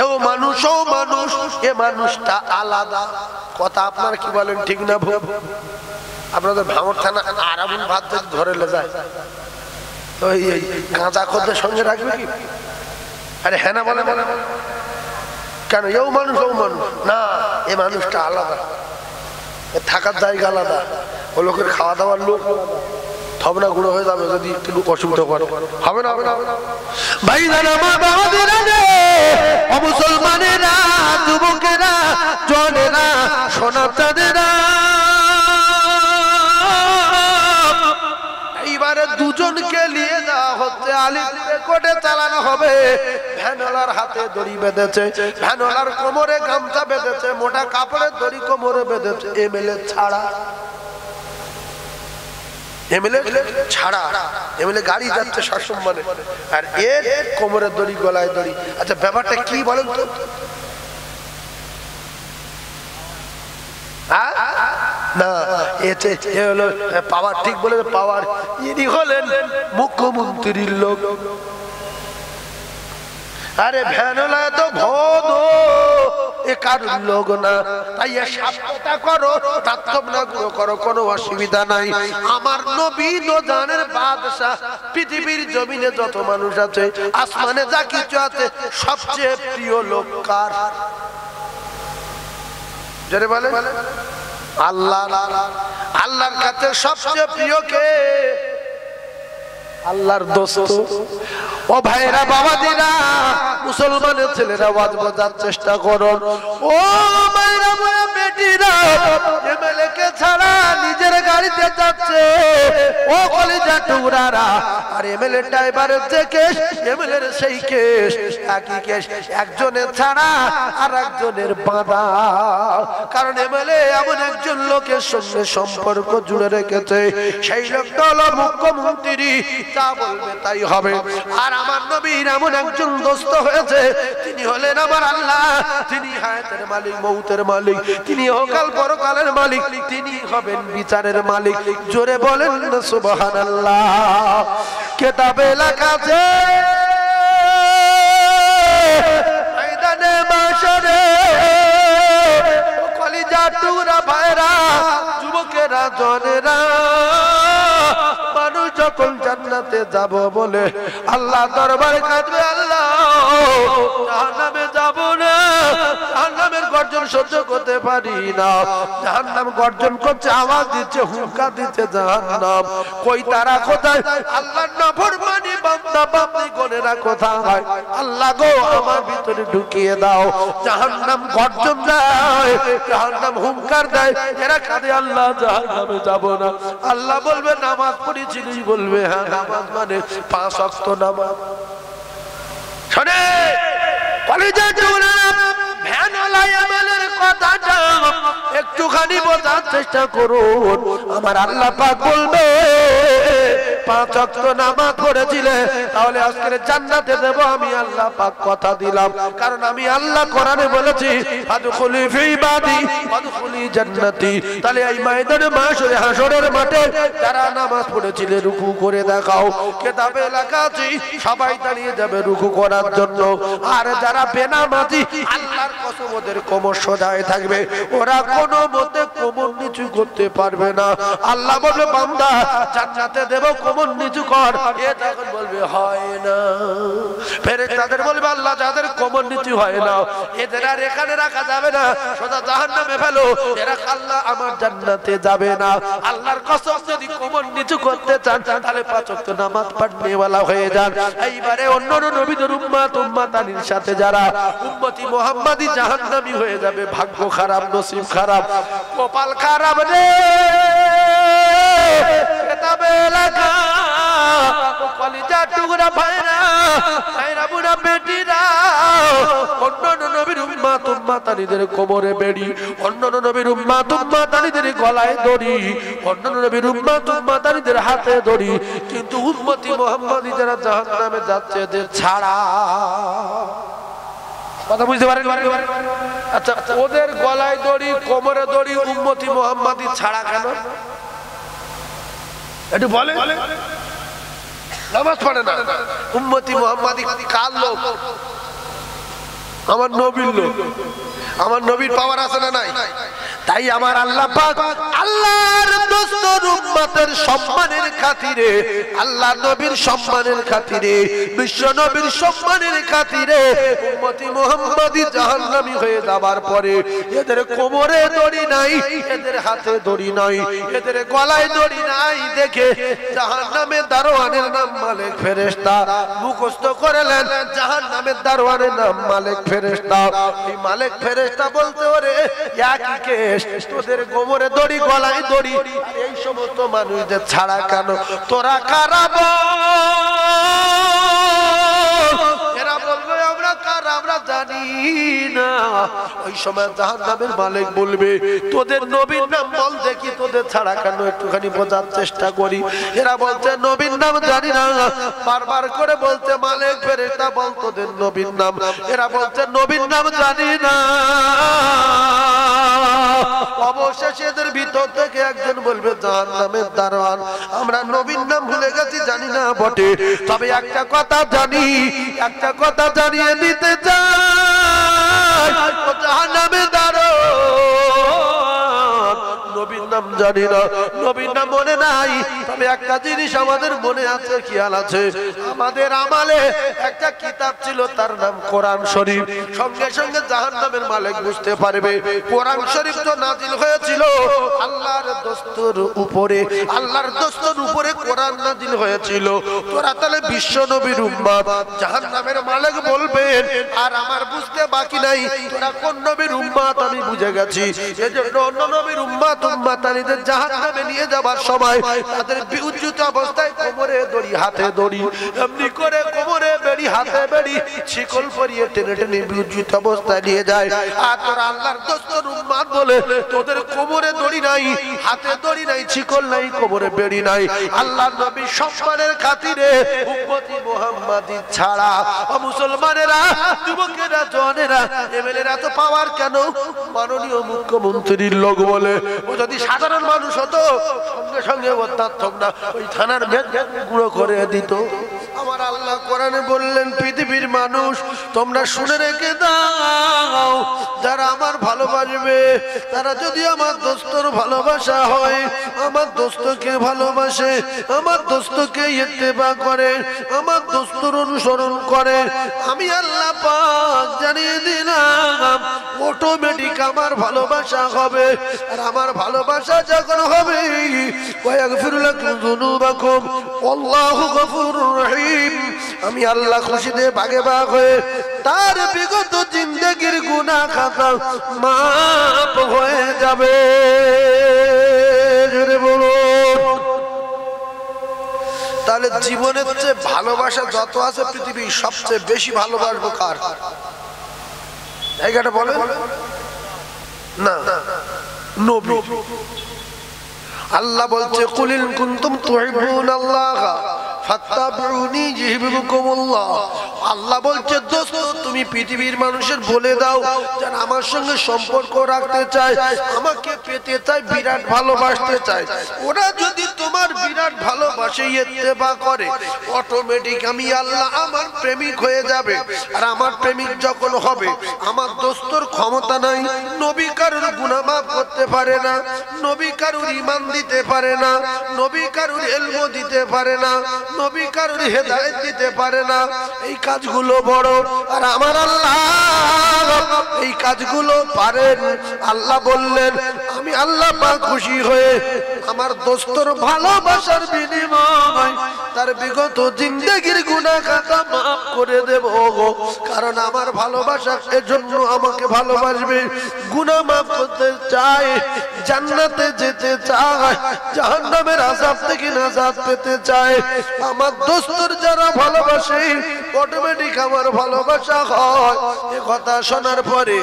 এও মানুষ, ও মানুষ, এ মানুষটা আলাদা। কথা আপনারা কি বলেন, ঠিক না ভুল? আপনাদের ভাঙর থানা আরামুল ভাত যদি ধরে লে যায়, তো এই গাঁজা খোঁজের সঙ্গে রাখবে কি? আরে হ্যাঁ না বলে বলে কেন? এও মানুষ, ও মানুষ না, এ মানুষটা আলাদা, থাকার জায়গা আলাদা, ও লোকের খাওয়া দাওয়ার লোক থবনা গুঁড়ো হয়ে যাবে যদি একটু অসুবিধা করে। হবে না, হবে না ভাই। মুসলমানেরা, যুবকেরা, জনেরা, সোনা চাঁদেরা, এইবারে দুজনকে নিয়ে যাওয়া হচ্ছে, আলিপুরে কোর্টে চালানো হবে। ভ্যানওয়ালার হাতে দড়ি বেঁধেছে, ভ্যানওয়ালার কোমরে গামছা বেঁধেছে, মোটা কাপড়ের দড়ি কোমরে বেঁধেছে। এমএলএ ছাড়া, এমএলএ ছাড়া, এমএলএ গাড়ি যাচ্ছে সসম্মানে, আর এর কোমরের দড়ি, গলায় দড়ি। আচ্ছা ব্যাপারটা কি বলেন তো? না, এতে হলো পাওয়ার, ঠিক বলে পাওয়ার। ইনি হলেন মুখ্যমন্ত্রীর লোক। আরে ভ্যানওয়ালা তো ভদ, এ কারুর লোক না। তাই সাবধানতা করো, তাত্ত্বনা গুলো করো, কোনো অসুবিধা নাই। আমার নবী তো জানের বাদশা, পৃথিবীর জমিনে যত মানুষ আছে, আসমানে যা কিছু আছে, সবচেয়ে প্রিয় লোক কার? যারে বলে আল্লাহ। আল্লাহর কাছে সবচেয়ে প্রিয় কে? আল্লাহর দোস্ত। ও ভাইরা, বাবাজিরা, মুসলমানের ছেলেরা, ওয়াজ বোঝার চেষ্টা করুন। ও ভাইরা, বেটিরা, এমএলএ কে ছাড়া নিজের গাড়িতে যাচ্ছে। ও কলিজা টুকরারা, আর এমএলএ ড্রাইভারের যে কেস, এমএলএর সেই কেস, একই কেস, একজনের ছাড়া আর একজনের বাঁধা। কারণ এমএলএ এমন একজন লোকের সঙ্গে সম্পর্ক জুড়ে রেখেছে, সেই লোকটা হলো মুখ্যমন্ত্রী, যা বলবে তাই হবে। আর আমার নবীর এমন একজন দোস্ত হয়েছে, তিনি হলেন আমার আল্লাহ, তিনি হায়াতের মালিক, মউতের মালিক, তিনি অকাল পরকালের মালিক, তিনি হবেন বিচারের মালিক। জোরে বলেন না সুবহানাল্লাহ। কিতাবে লেখা আছে, ময়দানে মাশরে, কলিজা টুকরা ভাইরা, যুবকেরা, জনেরা, মানুষ যখন জান্নাতে যাব বলে আল্লাহ দরবারে কাঁদবে, আল্লাহ জাহান্নামে যাব না, জাহান্নামের গর্জন গর্জন সহ্য করতে পারি না। জাহান্নাম গর্জন করছে, আওয়াজ দিচ্ছে, হুঙ্কার দিচ্ছে জাহান্নাম। কই তারা কোথায়? আল্লাহর নাফরমানি বান্দা বান্দি গণেরা কোথায়? আল্লাহ গো আমার ভিতরে ঢুকিয়ে দাও। জাহান্নাম গর্জন দেয়, জাহান্নাম হুঙ্কার দেয়, এরা কাঁদে আল্লাহ জাহান্নামে যাব না। আল্লাহ বলবে নামাজ পড়েছিস? বলবে হ্যাঁ। নামাজ মানে 5 ওয়াক্ত নামাজ। শোনে কলেজে কথাটা একটুখানি বোঝার চেষ্টা করুন। আমার আল্লাহ পাক বলবে 5 ওয়াক্ত নামাজ পড়েছিলে তাহলে আজকের জান্নাতে দেব আমি আল্লাহ পাক কথা দিলাম। কারণ আমি আল্লাহ কোরআনে বলেছি আদখুলি ফি ইবাদি ওয়াদখুলি জান্নাতি। তাহলে এই ময়দানে মাশরে হাশরের মাঠে যারা নামাজ পড়েছিলে রুকু করে দেখাও, কিতাবে লেখা আছে সবাই দাঁড়িয়ে যাবে রুকু করার জন্য। আর যারা বেনামাজি আল্লাহর কসম ওদের কোমর সোজায় থাকবে, ওরা কোনো মতে কোমর নিচু করতে পারবে না। আল্লাহ বলবে বান্দা জান্নাতে দেব, কোমর নিচু কর। এ তখন বলবে হয় না। ফেরেশতাদের বলবে আল্লাহ যাদের কোমর নিচু হয় না এদের আর এখানে রাখা যাবে না, সোজা জাহান্নামে ফেলো, এরা আল্লাহ আমার জান্নাতে যাবে না। আল্লাহর কসম যদি কোমর নিচু করতে চান তাহলে 5 ওয়াক্ত নামাজ পড়নেওয়ালা হয়ে যান। এইবারে অন্যান্য নবীদের উম্মতানির সাথে যারা উম্মতি মুহাম্মাদি জাহান্নামী হয়ে যাবে, ভাগ্য খারাপ, নসিব খারাপ, কপাল খারাপ রে। কিতাবে লেখা কলিজা টুকরা ভাইরা, ভাইরা বুড়া বেটিরা, অন্যান্য নবীর উম্মতানিদের কোমরে বেড়ি, অন্যান্য নবীর উম্মতানিদের গলায় দড়ি, অন্যান্য নবীর উম্মতানিদের হাতে দড়ি, কিন্তু উম্মতি মুহাম্মাদি যারা জাহান্নামে যাচ্ছে এদের ছাড়া। কথা বুঝতে পারেন? আচ্ছা ওদের গলায় দড়ি, কোমরে দড়ি, উম্মতি মুহাম্মাদি ছাড়া কেন? একটু বলে। নামাজ পড়ে না, উম্মতি মুহাম্মাদি কার লোক? আমার নবীর লোক। আমার নবীর পাওয়ার আছে না নাই? তাই আমার আল্লাহ পাক আল্লাহর দোস্তর উম্মতের সম্মানের খাতিরে, আল্লাহ নবীর সম্মানের খাতিরে, বিশ্ব নবীর সম্মানের খাতিরে উম্মতি মুহাম্মাদি জাহান্নামী হয়ে যাবার পরে এদের কোমরে দড়ি নাই, এদের হাতে দড়ি নাই, এদের গলায় দড়ি নাই দেখে জাহান্নামের দারোয়ানের নাম মালিক ফেরেশতা মুখস্থ করেলেন। জাহান্নামের দারোয়ানের নাম মালিক ফেরেশতা। এই মালিক ফেরেশতা বলতে ওরে একই কেস, তোদের কোমরে দড়ি, গলায় দড়ি, এই সমস্ত মানুষদের ছাড়া কেন? তোরা কারা এরা বলবে আমরা কারা আমরা জানি না। ওই সময় জাহান্নামের মালিক বলবে তোদের নবীর নাম বল দেখি, তোদের ছাড়া কেন? একটুখানি বোঝার চেষ্টা করি। এরা বলছে নবীর নাম জানি না, বারবার করে বলছে মালিক ফেরেশতা বল তোদের নবীর নাম। এরা বলছে নবীর নাম জানি না। অবশেষে এদের ভিতর থেকে একজন বলবে জাহান্নামের দারোয়ান আমরা নবীর নাম ভুলে গেছি, জানি না বটে, তবে একটা কথা জানি, একটা কথা জানিয়ে দিতে চাই, জাহান্নামের দারোয়ান নবীর নাম জানি না, নবীর নাম মনে নাই, তবে একটা জিনিস আমাদের মনে আছে, খেয়াল আছে। আমাদের আমলে একটা কিতাব ছিল তার নাম কোরআন শরীফ। সঙ্গে সঙ্গে জাহান্নামের মালিক বুঝতে পারবে কোরআন শরীফ তো নাজিল হয়েছিল আল্লাহর দস্তর উপরে, আল্লাহর দস্তর উপরে কোরআন নাজিল হয়েছিল। তোরা তাহলে বিশ্ব নবীর উম্মত। জাহান্নামের মালিক বলবেন আর আমার বুঝতে বাকি নাই তোরা কোন নবীর উম্মত আমি বুঝে গেছি। এজন্য অন্য নবীর উম্মত উম্মতানিদের জাহান্নামে নিয়ে যাবার সময় তাদের বিউজ্জিত অবস্থায় কোমরে দড়ি, হাতে দড়ি, এমনি করে কোমরে বেড়ি, হাতে বেড়ি, শিকল পরিয়ে টেনে টেনে বিউজ্জিত অবস্থায় নিয়ে যায়। আর তোরা আল্লাহর দস্তর উম্মত বলে তোদের কোমরে দড়ি নাই, হাতে দড়ি নাই, শিকল নাই, কোমরে বেড়ি নাই। আল্লাহর নবী সম্মানের খাতিরে উম্মতি মুহাম্মাদি ছাড়া ও মুসলমানেরা, যুবকেরা, জওয়ানেরা, এমএলএরা তো পাওয়ার কেন? মাননীয় মুখ্যমন্ত্রীর লোক বলে। ও যদি সাধারণ মানুষ হতো সঙ্গে সঙ্গে ওর থাকতো না, ওই থানার ভেদ গুঁড়ো করে দিত। আমার আল্লাহ কোরআনে বললেন পৃথিবীর মানুষ তোমরা শুনে রেখে দাও, যারা আমার ভালোবাসবে তারা যদি আমার দোস্তর ভালোবাসা হয়, আমার দোস্তকে ভালোবাসে, আমার দোস্তকে ইত্তেবা করে, আমার দোস্তর অনুসরণ করে, আমি আল্লাহ পাক জানিয়ে দিলাম অটোমেটিক আমার ভালোবাসা হবে। আর আমার ভালোবাসা যখন হবে ওয়াগফির লাকুম যুনুবাকুম আল্লাহু গফুরুর রহিম, আমি আল্লাহ খুশিতে ভাগে ভাগ হয়ে তার বিগত জিন্দেগির গুনাহ খাতা মাফ হয়ে যাবে। জোরে বলুন। তাহলে জীবনের চেয়ে ভালোবাসা যত আছে পৃথিবীর সবচেয়ে বেশি ভালোবাসবো কার? জায়গাটা বলে না, নবী। আল্লাহ বলছে কুলিন কুনতুম তুহিব্বুনাল্লাহ ফাত্তাবিউনি ইউহিব্বুকুমুল্লাহ। আল্লাহ বলছে দোস্ত তুমি পৃথিবীর মানুষের বলে দাও যারা আমার সঙ্গে সম্পর্ক রাখতে চায়, আমাকে পেতে চায়, বিরাট ভালোবাসতে চায়, ওরা যদি তোমার বিরাট ভালোবাসে ইত্তেবা করে অটোমেটিক আমি আল্লাহ আমার প্রেমিক হয়ে যাবে। আর আমার প্রেমিক যখন হবে আমার দোস্তর ক্ষমতা নাই, নবী কারুর গুনাহ মাফ করতে পারে না, নবী কারুর ঈমান দিতে পারে না, নবী কারুর ইলম দিতে পারে না, নবী কারুর হেদায়েত দিতে পারে না। এই কাজগুলো বড়, আর আমার আল্লাহ এই কাজগুলো পারেন। আল্লাহ বললেন আমি আল্লাহ পাক খুশি হয়ে আমার দোস্তর ভালোবাসার বিনিময় তার বিগত জিন্দেগির গুনাহ খাতা মাফ করে দেব। কারণ আমার ভালোবাসা এজন্য আমাকে ভালোবাসবে, গুনাহ মাফ করতে চায়, জান্নাতে যেতে চায়, জাহান্নামের আযাব থেকে নাজাত পেতে চায়। আমার দোস্তর যারা ভালোবাসে অটোমেটিক আমার ভালোবাসা হয়। এই কথা শোনার পরে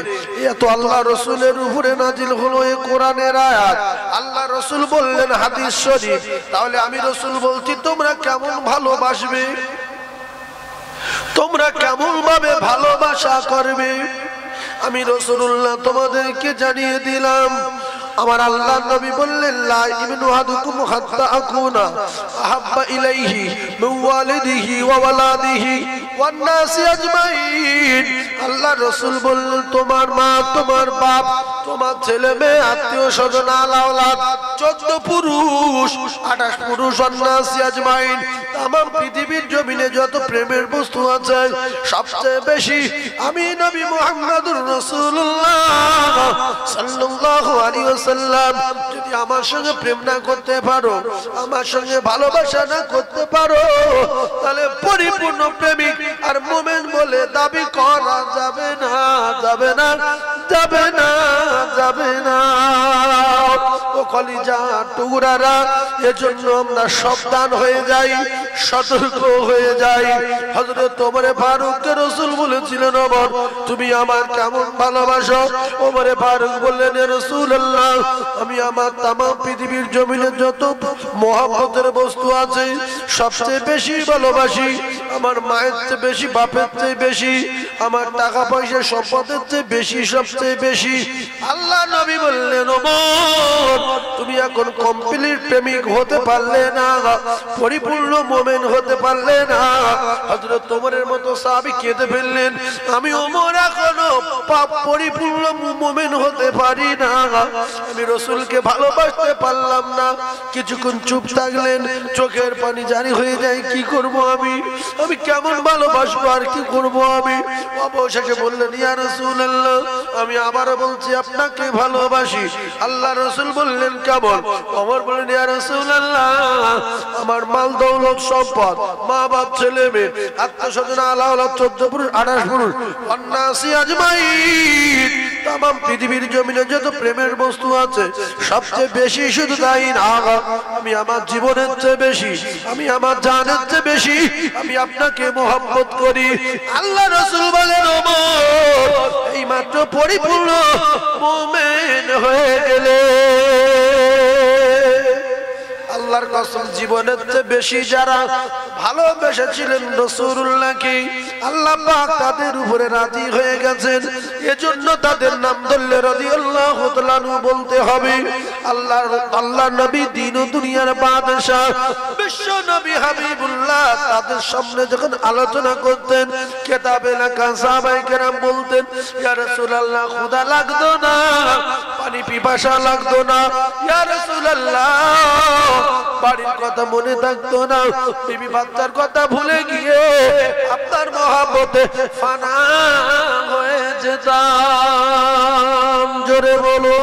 এত আল্লাহ রাসূলের উপরে নাজিল হলো এই কোরআনের আয়াত। আল্লাহ রাসূল বললেন হাদিস শরীফ, তাহলে আমি রাসূল বলছি তোমরা কেমন ভালোবাসবে, তোমরা কেমন ভাবে ভালোবাসা করবে, আমি রাসূলুল্লাহ তোমাদেরকে জানিয়ে দিলাম। আমার আল্লাহ নবী বললেন লা ইমিনু আহাদুকুম হাত্তা আকুনা আহাব্বা ইলাইহি মিন ওয়ালিদিহি ওয়া ওয়ালাদিহি ওয়ান নাসি আজমাইন। আল্লাহ রাসূল বললেন তোমার মা, তোমার বাপ, তোমার ছেলে মেয়ে, আত্মীয় স্বজন, আওলাদ 14 পুরুষ 28 পুরুষ, ওয়ান নাসি আজমাইন, তামাম পৃথিবীর জমিনে যত প্রেমের বস্তু আছে সবচেয়ে বেশি আমি নবী মুহাম্মদুর রাসূলুল্লাহ সাল্লাল্লাহু আলাইহি ওয়াসাল্লাম যদি আমার সঙ্গে প্রেম না করতে পারো, আমার সঙ্গে ভালোবাসা না করতে পারো, তাহলে পরিপূর্ণ প্রেমিক আর মুমিন বলে দাবি করা যাবে না, যাবে না, যাবে না, যাবে না। ও কলিজা টুকরারা, এজন্য আমরা সাবধান হয়ে যাই, সতর্ক হয়ে যাই। হযরত ওমর ফারুককে রাসূল বলেছিলেন ওমর তুমি আমার কেমন ভালোবাসো? ওমর ফারুক বললেন ইয়া রাসূলুল্লাহ আমি আমার तमाम পৃথিবীর জমিনে যত মহব্বতের বস্তু আছে সবচেয়ে বেশি ভালোবাসি আমার মায়ের চেয়ে বেশি, বাপের চেয়ে বেশি, আমার টাকা পয়সা সম্পদের চেয়ে বেশি, সবচেয়ে বেশি। আল্লাহ নবী বললেন ওমর তুমি এখন কমপ্লিট প্রেমিক হতে পারলে না, পরিপূর্ণ মুমিন হতে পারলে না। হযরত ওমরের মতো সাহাবী কেঁদে ফেললেন আমি ওমর এখনো পরিপূর্ণ মুমিন হতে পারি না, আমি রাসূলকে ভালোবাসতে পারলাম না। কিছুক্ষণ চুপ থাকলেন, চোখের পানি জারি হয়ে যায়, কি করব আমি, আমি কেমন ভালোবাসবো আর কি করব আমি। অবশেষে বললেন ইয়া রাসূলুল্লাহ আমি আবারও বলছি আপনাকে ভালোবাসি। আল্লাহ রাসূল বললেন কেমন? ওমর বললেন ইয়া রাসূলুল্লাহ আমার মাল দৌলত সম্পদ, মা বাপ, ছেলে মেয়ে, আত্মীয়স্বজন, আওলাদ 14 পুরুষ 28 পুরুষ, অন্নাসি আজমাইন, तमाम পৃথিবীর জমিনে যত প্রেমের বস্তু আছে সবচেয়ে বেশি, শুধু তাই না আমি আমার জীবনের চেয়ে বেশি, আমি আমার জানের চেয়ে বেশি আমি আপনাকে মহব্বত করি। আল্লাহ রাসূল বলেন ওমর এই মাত্র পরিপূর্ণ মুমিন হয়ে গেলে। আল্লাহর কসম জীবনের চেয়ে বেশি যারা ভালোবেসেছিলেন রাসূলুল্লাহকে আল্লাহ পাক তাদের উপরে রাজি হয়ে গেছেন, এজন্য তাদের নাম ধরলে রাদিয়াল্লাহু তাআলা বলতে হবে। আল্লাহ নবী দ্বীন ও দুনিয়ার বাদশা বিশ্ব নবী হাবিবুল্লাহ তাদের সামনে যখন আলোচনা করতেন কিতাবে লেখা সাহাবায়ে কেরাম বলতেন ইয়া রাসূলুল্লাহ খোদা লাগতো না পানি পিপাসা লাগতো না, ইয়া রাসূলুল্লাহ বাড়ির কথা মনে থাকতো না, বিবি বাচ্চার কথা ভুলে গিয়ে আপনার মহব্বতে ফানা হয়ে যেতাম। জোরে বলো।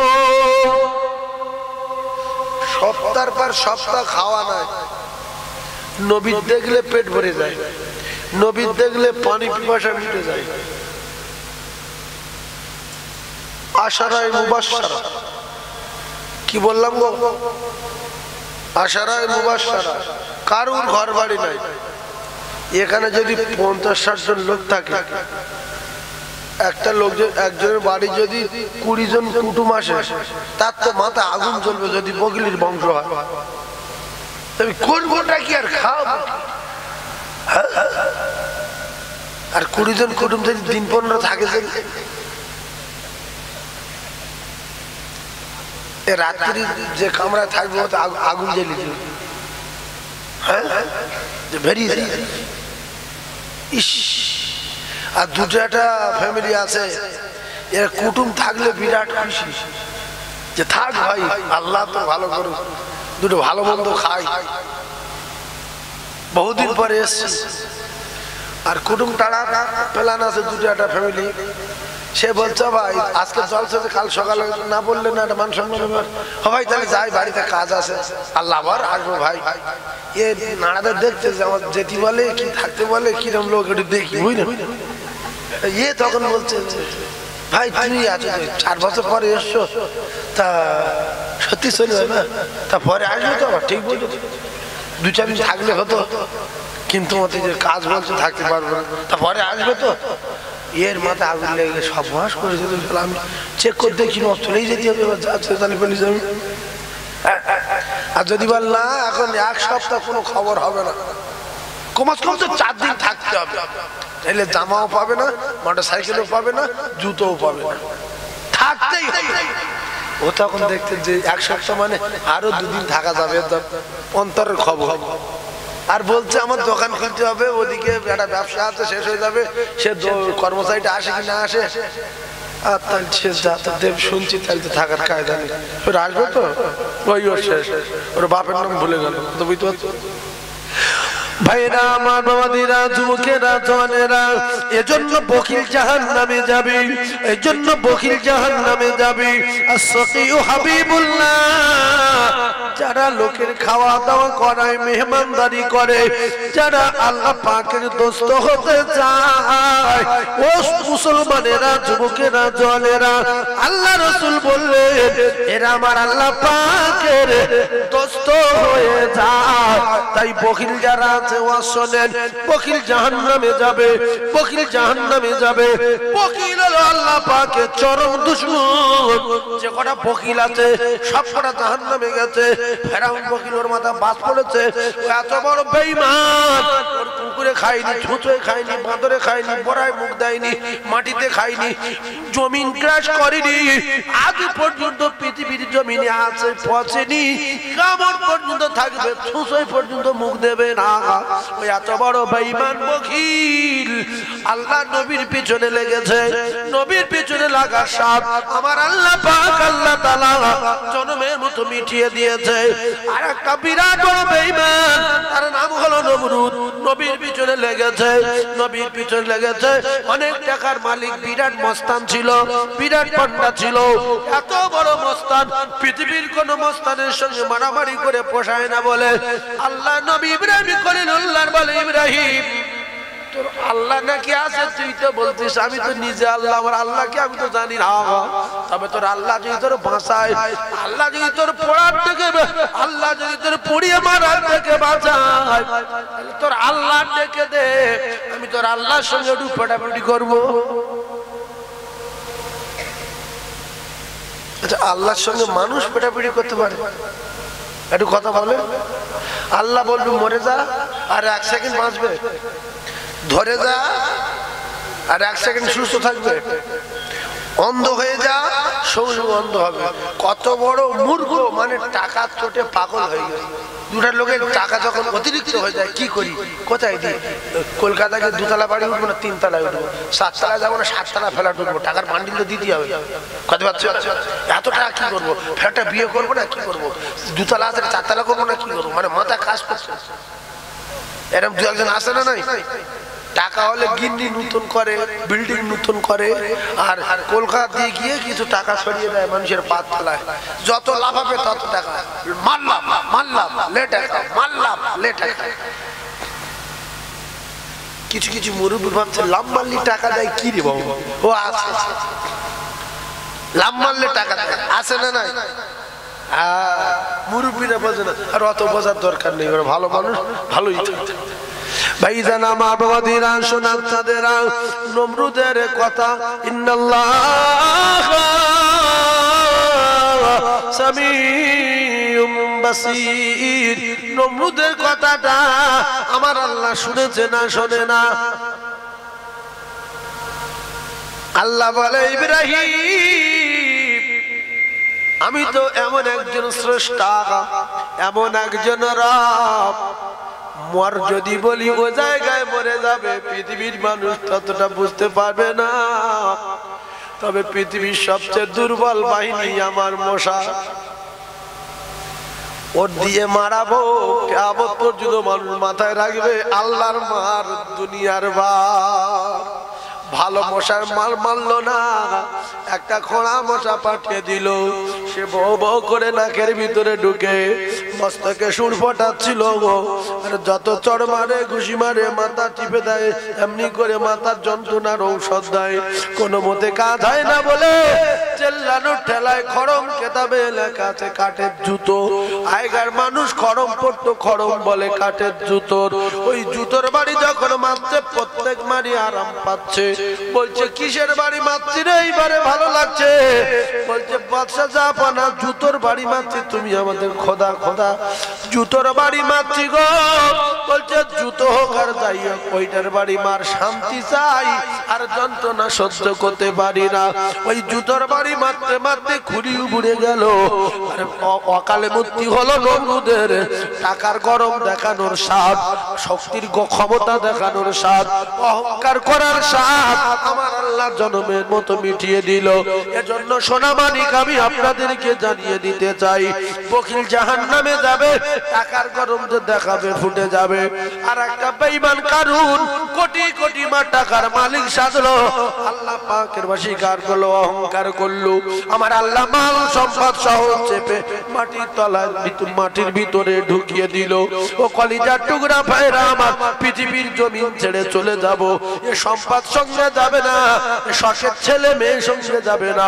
সপ্তাহ পর সপ্তাহ খাওয়া নাই, নবী দেখলে পেট ভরে যায়, নবী দেখলে পানি পিপাসা মিটে যায়। আশারায়ে মুবাশশারা, কি বললাম গো? আশারায়ে মুবাশশারা। কারুর ঘর বাড়ি নাই, এখানে যদি 50-60 জন লোক থাকে, একটা লোক একজনের বাড়ি যদি 20 জন কুটুম আসে, তার তো মাথা আগুন জ্বলবে যদি বগলির বংশ হয়। তবে কোন কোনটা কি আর খাওয়াবো? আর 20 জন কুটুম যদি দিন 15 থাকে, রাত্রি যে কামরায় থাকবে আগুন জ্বেলে দিল, বেরিয়ে ইস। আর দুটো একটা ফ্যামিলি আছে, এর কুটুম থাকলে বিরাট খুশি যে থাক ভাই, আল্লাহ তো ভালো করুক, দুটো ভালো মন্দ খাই। বহুদিন পরে এসছে, আর কুটুম টাড়া প্ল্যান আছে দুটো একটা ফ্যামিলি। সে বলছে ভাই আজকে চলছে, কাল সকালে না বললে না একটা মান সম্মান ভাই, তাহলে যাই, বাড়িতে কাজ আছে, আল্লাহ আবার আসবো ভাই। এ নাড়াদের দেখছে যে আমার যেতে বলে কি থাকতে বলে, কিরম লোক একটু দেখি, বুঝলেন? এ তখন বলছে ভাই তুমি আছো 4 বছর পরে এসছো, তা সত্যি চলে যাবে না, তা পরে আসবে তো? ঠিক বলছো, 2-4 দিন থাকলে হতো, কিন্তু মতে যে কাজ বলছে থাকতে পারবো না, তা পরে আসবে তো? এর মাথা আগুন লেগে সব মাস করে যেতে, আমি চেক করে দেখি চলেই যেতে হবে, তাহলে বলি যাবি। আর যদি বল না এখন 1 সপ্তাহ কোনো খবর হবে না, কমাস কম তো 4 দিন থাকতে হবে, তাহলে জামাও পাবে না, মোটর সাইকেলও পাবে না, জুতোও পাবে না, থাকতেই হবে। ও তখন দেখতে যে 1 সপ্তাহ মানে আরো 2 দিন থাকা যাবে, অন্তরের খবর। আর বলছে আমার দোকান খুলতে হবে, ওদিকে একটা ব্যবসা আছে শেষ হয়ে যাবে, সে কর্মচারীটা আসে কি না আসে, আর তাহলে সে যা তো দেব শুনছি, তাহলে তো থাকার কায়দা নেই, ওরা আসবে তো ওই ওর শেষ, ওর বাপের নাম ভুলে গেল, তো বুঝতে পারছো? ভাইরা আমার, বাবাদিরা, যুবকেরা, জওয়ানেরা, এজন্য বখিল জাহান্নামে যাবে, এজন্য বখিল জাহান্নামে যাবে। as-সাকিউ হাবিবুল্লাহ, যারা লোকের খাওয়া দাওয়া করায়, মেহমানদারি করে, যারা আল্লাহ পাকের দোস্ত হতে চায়, ও মুসলমানেরা, যুবকেরা, জওয়ানেরা, আল্লাহ রাসূল বললেন এরা আমার আল্লাহ পাকের দোস্ত হয়ে যায়। তাই বখিল যারা শোনেন, বখিল জাহান্নামে যাবে, বখিল জাহান্নামে যাবে। বখিল হলো আল্লাহ পাকের চরম দুশমন। যে কটা বখিল আছে সব কটা জাহান্নামে গেছে। ফেরাউন বখিল, ওর মাথা বাজ পড়েছে, এত বড় বেঈমান, ওর পুকুরে খায়নি, ছুঁচোয় খায়নি, বাঁদরে খায়নি, বড়ায় মুখ দেয়নি, মাটিতে খায়নি, জমিন ক্রাশ করেনি, আজ পর্যন্ত পৃথিবীর জমিনে আছে, পচেনি, কিয়ামত পর্যন্ত থাকবে, ছুঁচোয় পর্যন্ত মুখ দেবে না। ওই এত বড় বেঈমান বখিল আল্লাহ নবীর পিছনে লেগেছে। নবীর পিছনে লাগার সাথ আমার আল্লাহ পাক আল্লাহ তাআলা জনমের মতো মিটিয়ে দিয়েছে। আর একটা বিরাট বড় বেঈমান, তার নাম হলো নমরুদ, নবীর পিছনে লেগেছে, নবীর পিছনে লেগেছে। অনেক টাকার মালিক, বিরাট মস্তান ছিল, বিরাট পান্ডা ছিল, এত বড় মস্তান, পৃথিবীর কোন মস্তানের সঙ্গে মারামারি করে পোষায় না বলে আল্লাহ নবী ইব্রাহিম খলিলুল্লাহর বলে, ইব্রাহিম তোর আল্লাহ নাকি আছে? তুই তো বলছিস আমি তো নিজে আল্লাহ, আমার আল্লাহকে আমি তো জানি না। তবে তোর আল্লাহ যদি তোর বাঁচায়, আল্লাহ যদি তোর পড়ার থেকে, আল্লাহ যদি তোর পড়িয়ে মারার থেকে বাঁচায়, তোর আল্লাহ ডেকে দে, আমি তোর আল্লাহর সঙ্গে একটু পেটাপেটি করবো। আচ্ছা, আল্লাহর সঙ্গে মানুষ পেটাপেটি করতে পারে? একটু কথা বলে। আল্লাহ বলবে মরে যা, আর 1 সেকেন্ড বাঁচবে, ধরে যা আর 1 সেকেন্ড সুস্থ থাকবে, অন্ধ হয়ে যা, সবুজ গন্ধ হবে। কত বড় মূর্খ, মানে টাকার চোটে পাগল হয়ে গেছে। দুটার লোকের টাকা যখন অতিরিক্ত হয়ে যায় কি করি, কোথায় দিই? কলকাতাকে 2 তলা বাড়ি উঠবো না 3 তলায় উঠবো, 7 তলায় যাবো না 7 তলা ফ্ল্যাট উঠবো, টাকার বান্ডিল তো দিতে হবে। কত পাচ্ছ? এত টাকা কি করবো? ফ্ল্যাটটা বিয়ে করবো না কি করবো? 2 তলা আছে 4 তলা করবো না কি করবো? মানে মাথা কাজ করছে। এরকম 2-1 আসে না নাই? টাকা হলে গিন্নি নতুন করে, বিল্ডিং নতুন করে, আর কলকাতা দিয়ে গিয়ে কিছু টাকা ছড়িয়ে দেয় মানুষের পাত তলায়। যত লাভ হবে তত টাকা, মারলাম মারলাম লে টাকা, মারলাম লে টাকা। কিছু কিছু মুরব্বী ভাবছে লাভ মারলি টাকা দেয় কি রে বাবু? ও আছে, লাভ মারলে টাকা দেয়, আছে না নাই? মুরব্বীরা বোঝে না, আর অত বোঝার দরকার নেই, ভালো মানুষ ভালোই থাকে। ভাইজান আমার বাবাদিরা, শোনান তাদেরা নমরুদের কথা। ইন্নাল্লাহ সামিউম বাসীর, নমরুদের কথাটা আমার আল্লাহ শুনেছে না শোনে না? আল্লাহ বলে ইব্রাহিম, আমি তো এমন একজন স্রষ্টা, এমন একজন রব, মর যদি বলি ও জায়গায় মরে যাবে, পৃথিবীর মানুষ ততটা বুঝতে পারবে না। তবে পৃথিবীর সবচেয়ে দুর্বল বাহিনী আমার মশা, ওর দিয়ে মারাবো, কিয়ামত পর্যন্ত মানুষ মাথায় রাখবে আল্লাহর মার দুনিয়ার বার। ভালো মশার মার মারলো না, একটা খোঁড়া মশা পাঠিয়ে দিল, সে বউ বউ করে নাকের ভিতরে ঢুকে মস্তকে সুর ফটাচ্ছিল। আর যত চড় মারে ঘুষি মারে মাথা টিপে দেয়, এমনি করে মাথার যন্ত্রণার ঔষধ দেয়, কোনো মতে কাজ হয় না বলে চেল্লানোর ঠেলায় খড়ম কেতাবে লেখা আছে কাঠের জুতো। আগেকার মানুষ খড়ম পড়তো, খড়ম বলে কাঠের জুতোর। ওই জুতোর বাড়ি যখন মারছে প্রত্যেক মারি আরাম পাচ্ছে। বলছে কিসের বাড়ি মারছি রে এইবারে ভালো লাগছে? বলছে বাদশাহ জাহাপানা, জুতোর বাড়ি মারছি, তুমি আমাদের খোদা খোদা, জুতোর বাড়ি মারছি গো। বলছে জুতো হোক আর যাই হোক, ওইটার বাড়ি মার, শান্তি চাই আর যন্ত্রণা সহ্য করতে পারি না। ওই জুতোর বাড়ি মারতে মারতে খুঁড়ি উড়ে গেল। আর অকালে মৃত্যু হলো নমরুদের। টাকার গরম দেখানোর স্বাদ, শক্তির ক্ষমতা দেখানোর স্বাদ, অহংকার করার স্বাদ আমার আল্লাহ জনমের মতো মিটিয়ে দিল। এজন্য সোনা মানিক আমি আপনাদেরকে জানিয়ে দিতে চাই, বখিল জাহান্নামে যাবে, টাকার গরম যে দেখাবে ফুটে যাবে। আর একটা বেঈমান কারুন কোটি কোটি টাকার মালিক সাজলো, আল্লাহ পাকের স্বীকার করলো, অহংকার করলো। আমার আল্লাহ মাল সম্পদ সহ চেপে মাটির তলায় মাটির ভিতরে ঢুকিয়ে দিল। ও কলিজার টুকরা ভাইরা আমার, পৃথিবীর জমিন ছেড়ে চলে যাব, এ সম্পদ সঙ্গে যাবে না, এ শখের ছেলে মেয়ে সঙ্গে যাবে না,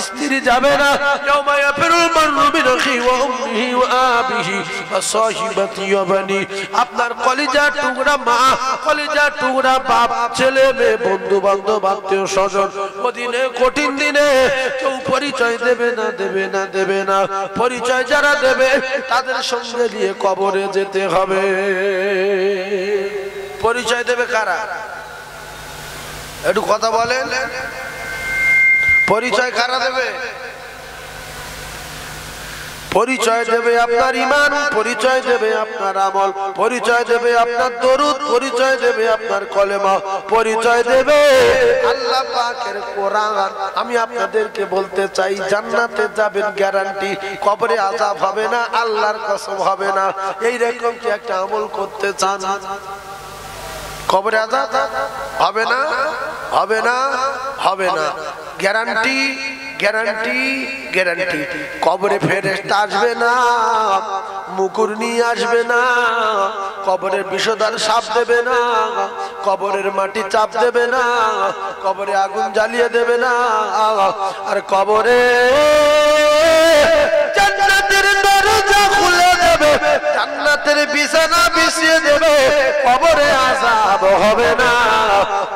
স্ত্রী যাবে না। ইয়াউমা ইয়াফিরুল মারউ মিন আখিহি ওয়া উম্মিহি ওয়া আবিহি ওয়া সাহিবাতি ওয়া বানি। আপনার কলিজার টুকরা মা, কলিজার টুকরা বাপ, ছেলে মেয়ে, বন্ধু বান্ধব, আত্মীয় স্বজন, ওদিনে কঠিন দিনে কেউ পরিচয় দেবে না, দেবে না, দেবে না। পরিচয় যারা দেবে তাদের সঙ্গে নিয়ে কবরে যেতে হবে। পরিচয় দেবে কারা? একটু কথা বলেন, পরিচয় কারা দেবে? পরিচয় দেবে আপনার ঈমান, পরিচয় দেবে আপনার আমল, পরিচয় দেবে আপনার দরুদ, পরিচয় দেবে আপনার কলেমা, পরিচয় দেবে আল্লাহ পাকের কোরআন। আমি আপনাদেরকে বলতে চাই, জান্নাতে যাবেন গ্যারান্টি, কবরে আযাব হবে না, আল্লাহর কসম হবে না। এই রকম কি একটা আমল করতে চান? কবরে আযাব হবে না, হবে না, হবে না, গ্যারান্টি, গ্যারান্টি, গ্যারান্টি। কবরে ফেরেশতা আসবে না, মুকুর নিয়ে আসবে না, কবরের বিষধর সাপ দেবে না, কবরের মাটি চাপ দেবে না, কবরে আগুন জ্বালিয়ে দেবে না। আর কবরে জান্নাতের দরজা খুলে দেবে জান্নাতের বিছানা বিছিয়ে দেবে, কবরে আযাব হবে না।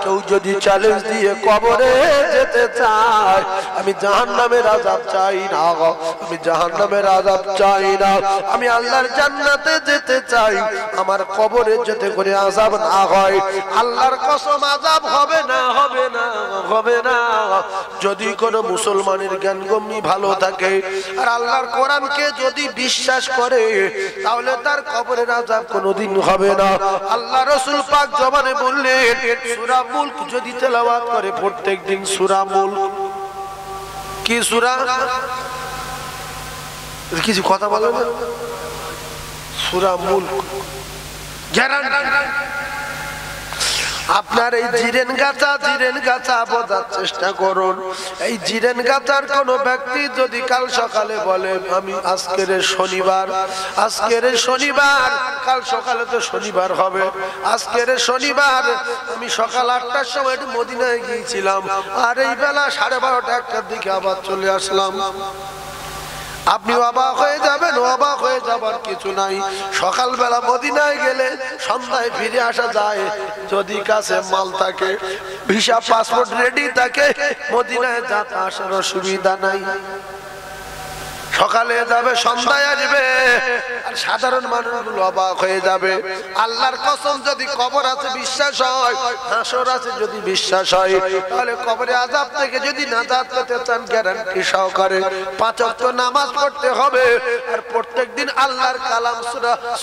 কেউ যদি চ্যালেঞ্জ দিয়ে কবরে যেতে চায়, আমি জাহান্নামের আযাব চাই না, আমি জাহান্নামের আযাব চাই না, আমি আল্লাহর জান্নাতে যেতে চাই, আমার কবরে যেতে করে আযাব না হয়। আল্লাহর কসম আযাব হবে না, হবে না, হবে না। যদি কোনো মুসলমানের জ্ঞানগম্যি ভালো থাকে আর আল্লাহর কোরআনকে যদি বিশ্বাস করে, তাহলে তার কবরের আযাব কোনোদিন হবে না। আল্লাহ রাসূল পাক জবানে বললেন, সূরা মুলক যদি তেলাওয়াত করে প্রত্যেকদিন, সূরা মুলক, কি সূরা, কিছু কথা বলে না, সূরা মুলক, আপনার এই জিরেন গাছা বোঝার চেষ্টা করুন। এই জিরেন গাছার কোন ব্যক্তি যদি কাল সকালে বলে আমি আজকের শনিবার, কাল সকালে তো শনিবার হবে, আজকের শনিবার আমি সকাল 8টার সময় একটু মদিনায় গিয়েছিলাম, আর এই বেলা 12:30 1টার দিকে আবার চলে আসলাম, আপনি অবাক হয়ে যাবেন। অবাক হয়ে যাবার কিছু নাই। সকালবেলা মদিনায় গেলে সন্ধ্যায় ফিরে আসা যায়, যদি কাছে মাল থাকে, ভিসা পাসপোর্ট রেডি থাকে, মদিনায় যাতে আসার অসুবিধা নাই। সকালে যাবে, সন্ধ্যায় আসবে, আর সাধারণ মানুষগুলো অবাক হয়ে যাবে। আল্লাহর কসম, যদি কবর আছে বিশ্বাস হয়, হাসর আছে যদি বিশ্বাস হয়, তাহলে কবরে আযাব থেকে যদি নাজাত পেতে চান, গ্যারান্টি সহকারে 5 ওয়াক্ত নামাজ পড়তে হবে, আর প্রত্যেকদিন আল্লাহর কালাম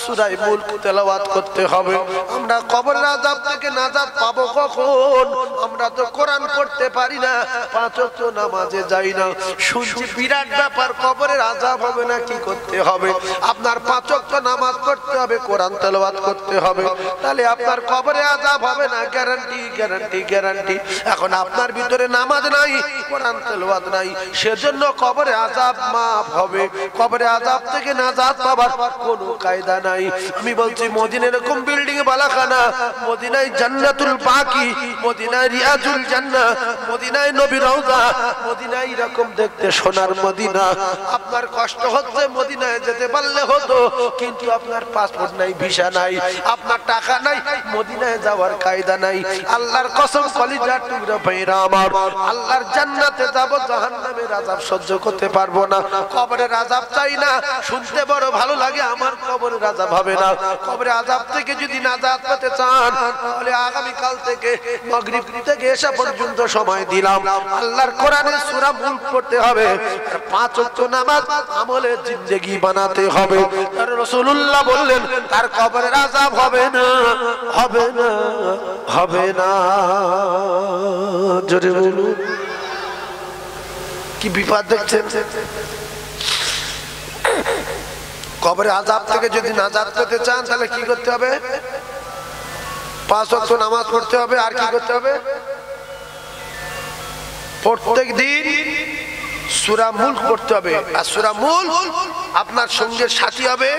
সূরা মুলক তেলাওয়াত করতে হবে। আমরা কবরের আযাব থেকে নাজাত পাবো কখন? আমরা তো কোরআন পড়তে পারি না, 5 ওয়াক্ত নামাজে যাই না। শুনছি বিরাট ব্যাপার, কবরের আযাব হবে না, কি করতে হবে? আপনার 5 ওয়াক্ত নামাজ পড়তে হবে, কোরআন তেলাওয়াত করতে হবে, তাহলে আপনার কবরে আযাব হবে না, গ্যারান্টি, গ্যারান্টি, গ্যারান্টি। এখন আপনার ভিতরে নামাজ নাই, কোরআন তেলাওয়াত নাই, সেজন্য কবরে আযাব মাফ হবে। কবরে আযাব থেকে নাজাত পাবার কোনো কায়দা নাই। আমি বলছি, মদিনার এরকম বিল্ডিং বালাখানা, মদিনায় জান্নাতুল বাকি, মদিনায় রিয়াজুল জান্নাহ, মদিনায় নবী রওজা, মদিনায় এরকম দেখতে সোনার মদিনা। আপনার কষ্ট হচ্ছে, মদিনায় যেতে পারলে হতো, কিন্তু আপনার পাসপোর্ট নাই, ভিসা নাই, আপনার টাকা নাই, মদিনায় যাওয়ার কায়দা নাই। আল্লাহর কসম, কলিজার টুকরা ভাইরা আমার, আল্লাহর জান্নাতে যাব, জাহান্নামের আযাব সহ্য করতে পারবো না। কবরের আযাব চাই না, শুনতে বড় ভালো লাগে, আমার কবরের আযাব হবে না। কবরের আযাব থেকে যদি নাজাত পেতে চান, তাহলে আগামী কাল থেকে মাগরিব থেকে এশা পর্যন্ত সময় দিলাম, আল্লাহর কোরআনের সূরা মুলক পড়তে হবে, 5 ওয়াক্ত নামাজ আমলের জিন্দেগি বানাতে হবে। আর রাসূলুল্লাহ বললেন, তার কবরের আযাব হবে না, হবে না, হবে না। জোরে বলুন, কি বিপদ দেখছেন? কবরের আযাব থেকে যদি নাজাত পেতে চান, তাহলে কি করতে হবে? 5 ওয়াক্ত নামাজ পড়তে হবে, আর কি করতে হবে? প্রত্যেক দিন সূরা মুলক পড়তে হবে। আর সূরা মুলক আপনার সঙ্গের সাথী হবে,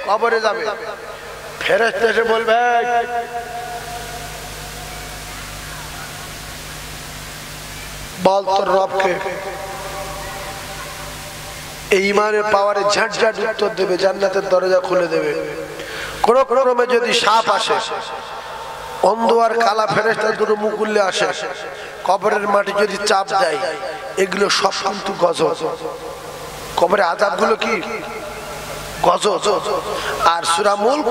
কবরে যাবে, ফেরেশতা এসে বলবে, বল তোর রবকে। এই ইমানের পাওয়ারে ঝাঁঝাট উত্তর দেবে, জান্নাতের দরজা খুলে দেবে। কোন ক্রমে যদি সাপ আসে, অন্ধ আর কালা ফেরেশতা দুটো মুকুল্লে আসে, কবরের মাটি যদি চাপ দেয়, এগুলো সব কিন্তু গজব। কবরে আযাব গুলো কি গজব। আর সূরা মুলক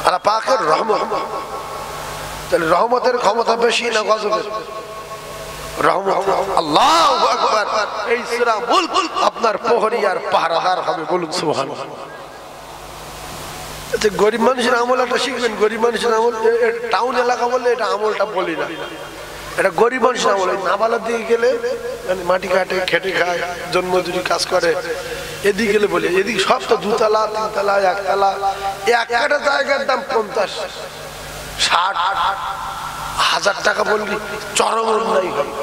আল্লাহ পাকের রহমত, তাহলে রহমতের ক্ষমতা বেশি না গজবের? রহমত। আল্লাহু আকবার। এই সূরা মুলক আপনার প্রহরী আর পাহারাদার হবে, বলুন সুবহানাল্লাহ। গরিব মানুষের আমল একটা শিখবেন। গরিব মানুষের আমল, টাউন এলাকা বললে এটা আমলটা বলি না, এটা গরিব মানুষের আমল। নাবালার দিকে গেলে, মানে মাটি কাটে, খেটে খায়, জন্মজুরি কাজ করে, এদিকে গেলে বলি, এদিকে সব তো 2 তলা 3 তলা 1 তলা, একটা জায়গার দাম 50 60 হাজার টাকা বললি চরম অন্যায় হয়।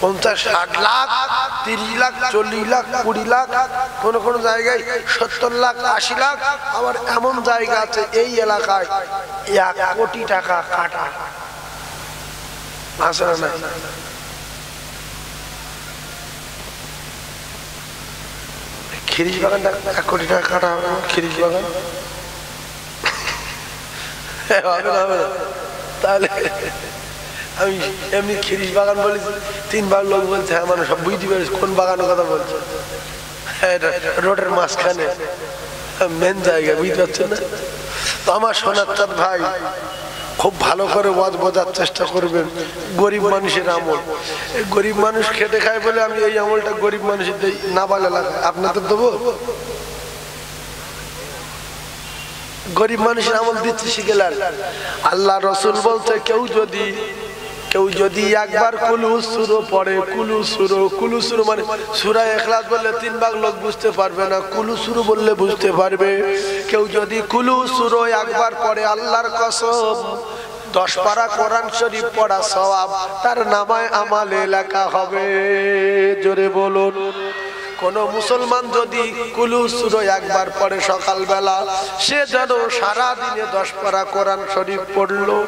50 60 লাখ 30 লাখ 40 লাখ 20 লাখ, কোন কোন জায়গায় 70 লাখ 80 লাখ, আবার এমন জায়গা আছে এই এলাকায় 1 কোটি টাকা কাটা আছে না? খিরিশ বাগানটা 1 কোটি টাকা কাটা হবে না? খিরিশ বাগান হবে না, হবে না। তাহলে আমি এমনি খিরিশ বাগান বলেছি, 3 বার লোক বলছে হ্যাঁ মানুষ সব বুঝতে পারিস কোন বাগানের কথা বলছে। রোডের মাঝখানে মেন জায়গা, বুঝতে পারছেন না? তো আমার সোনার চাঁদ ভাই খুব ভালো করে ওয়াজ বোঝার চেষ্টা করবেন। গরিব মানুষের আমল, গরিব মানুষ খেটে খায় বলে আমি এই আমলটা গরিব মানুষের দেই, না বলে এলাকায় আপনাদের দেবো। গরিব মানুষের আমল দিচ্ছি শিখেলেন। আল্লাহ রসুল বলছে কেউ যদি একবার কুলু সুরো পড়ে, কুলু সুরো মানে সূরা ইখলাস বললে 3 ভাগ লোক বুঝতে পারবে না, কুলু সুরো বললে বুঝতে পারবে। কেউ যদি কুলু সুরো একবার পড়ে, আল্লাহর কসম 10 পারা কোরআন শরীফ পড়া সওয়াব তার নামায় আমালে লেখা হবে। জোরে বলুন। কোন মুসলমান যদি কুলু সুরো একবার পড়ে সকালবেলা, সে যেন সারা দিনে 10 পারা কোরআন শরীফ পড়লো।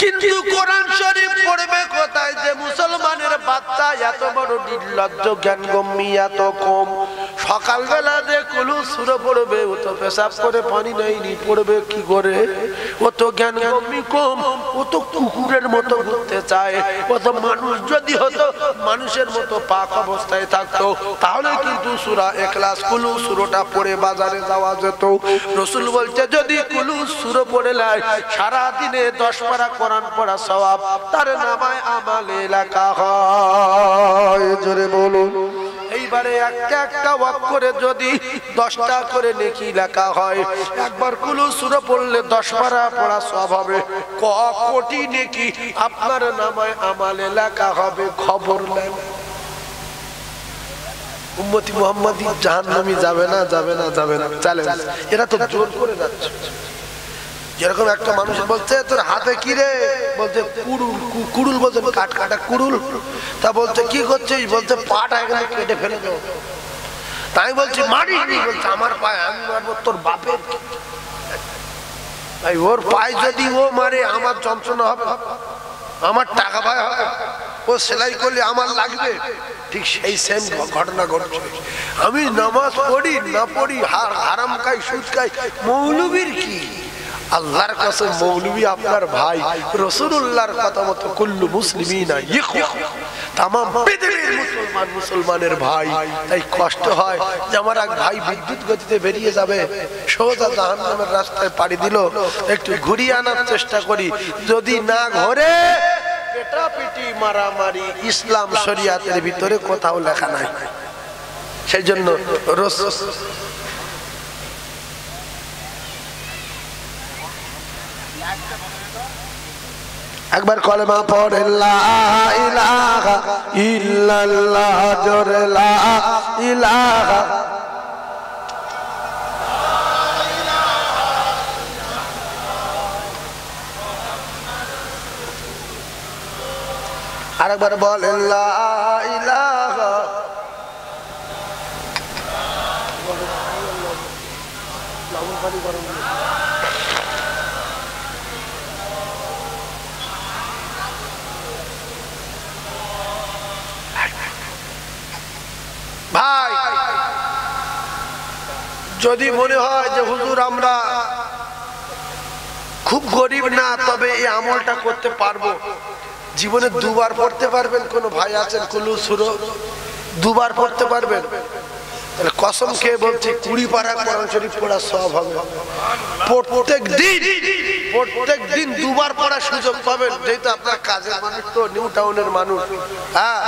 কিন্তু কোরআন শরীফ পড়বে কোথায়? যে মুসলমানের বাচ্চা এত বড় নির্লজ্জ, জ্ঞানগম্যি এত কম, সকালবেলা যে কুলু সুরো পড়বে, ও তো পেশাব করে পানি নেয়নি, পড়বে কি করে? ও তো জ্ঞানগম্যি কম, ও তো কুকুরের মতো ঘুরতে চায়। ও তো মানুষ যদি হতো, মানুষের মতো পাক অবস্থায় থাকতো, তাহলে কিন্তু সূরা ইখলাস কুলু সুরোটা পড়ে বাজারে যাওয়া যেত। রাসূল বলছে যদি কুলু সুরো পড়ে লাই, সারা দিনে 10 পারা কোরআন পড়া সওয়াব তার নামায় আমালে লেখা হয়। জোরে বলুন। এইবারে একটা অক্ষরে যদি 10টা করে নেকি লেখা হয়, একবার কুলু সূরা পড়লে 10 পারা পড়া সওয়াব হবে। কোটি নেকি আপনার নামায় আমালে লেখা হবে। খবর নেন উম্মতি মুহাম্মাদি জাহান্নামে যাবে না, যাবে না, যাবে না। চ্যালেঞ্জ, এরা তো জোর করে যাচ্ছে। যেরকম একটা মানুষ বলছে তোর হাতে কি রে, বলছে কুড়ুল, বলছে কাটা কুড়ুল। তা বলছে কি করছিস? বলছে পাটা এখানে কেটে ফেলে দেবো। তাই বলছি মারিনি, বলছে আমার পায়ে আমি মারবো তোর বাপের। তাই ওর পায়ে যদি ও মারে আমার যন্ত্রণা হবে, আমার টাকা পায় হবে, ও সেলাই করলে আমার লাগবে। ঠিক সেই সেম ঘটনা ঘটছে। আমি নামাজ পড়ি না পড়ি, হারাম খাই, সুদ খাই, মৌলবীর কি? আল্লাহর কসম মৌলবী আপনার ভাই। রাসূলুল্লাহর কথা মতো কুল্লু মুসলিমিনা ইখওয়া, तमाम পৃথিবীর মুসলমানের ভাই। তাই কষ্ট হয় যে আমার এক ভাই বিদ্যুৎ গতিতে বেরিয়ে যাবে, সোজা জাহান্নামের রাস্তায় পাড়ি দিল, একটু ঘুরিয়ে আনার চেষ্টা করি, যদি না ঘোরে পেটাপিটি মারামারি ইসলাম শরিয়াতের ভিতরে কোথাও লেখা নাই। সেই জন্য একবার কলেমা পড়ে লা ইলাহা ইল্লাল্লাহ, জোরে লা ইলাহা। আরেকবার বলেন লা ইলাহা। ভাই যদি মনে হয় যে হুজুর আমরা খুব গরিব না, তবে এই আমলটা করতে পারবো, জীবনে 2 বার পড়তে পারবেন? কোন ভাই আছেন কুলু সূরা 2 বার পড়তে পারবেন? তাহলে কসম খেয়ে বলছি 20 পারা কোরআন শরীফ পড়া সওয়াব হবে। প্রত্যেক দিন 2 বার পড়ার সুযোগ পাবেন। যেহেতু আপনার কাজের মানুষ, তো নিউ টাউনের মানুষ, হ্যাঁ,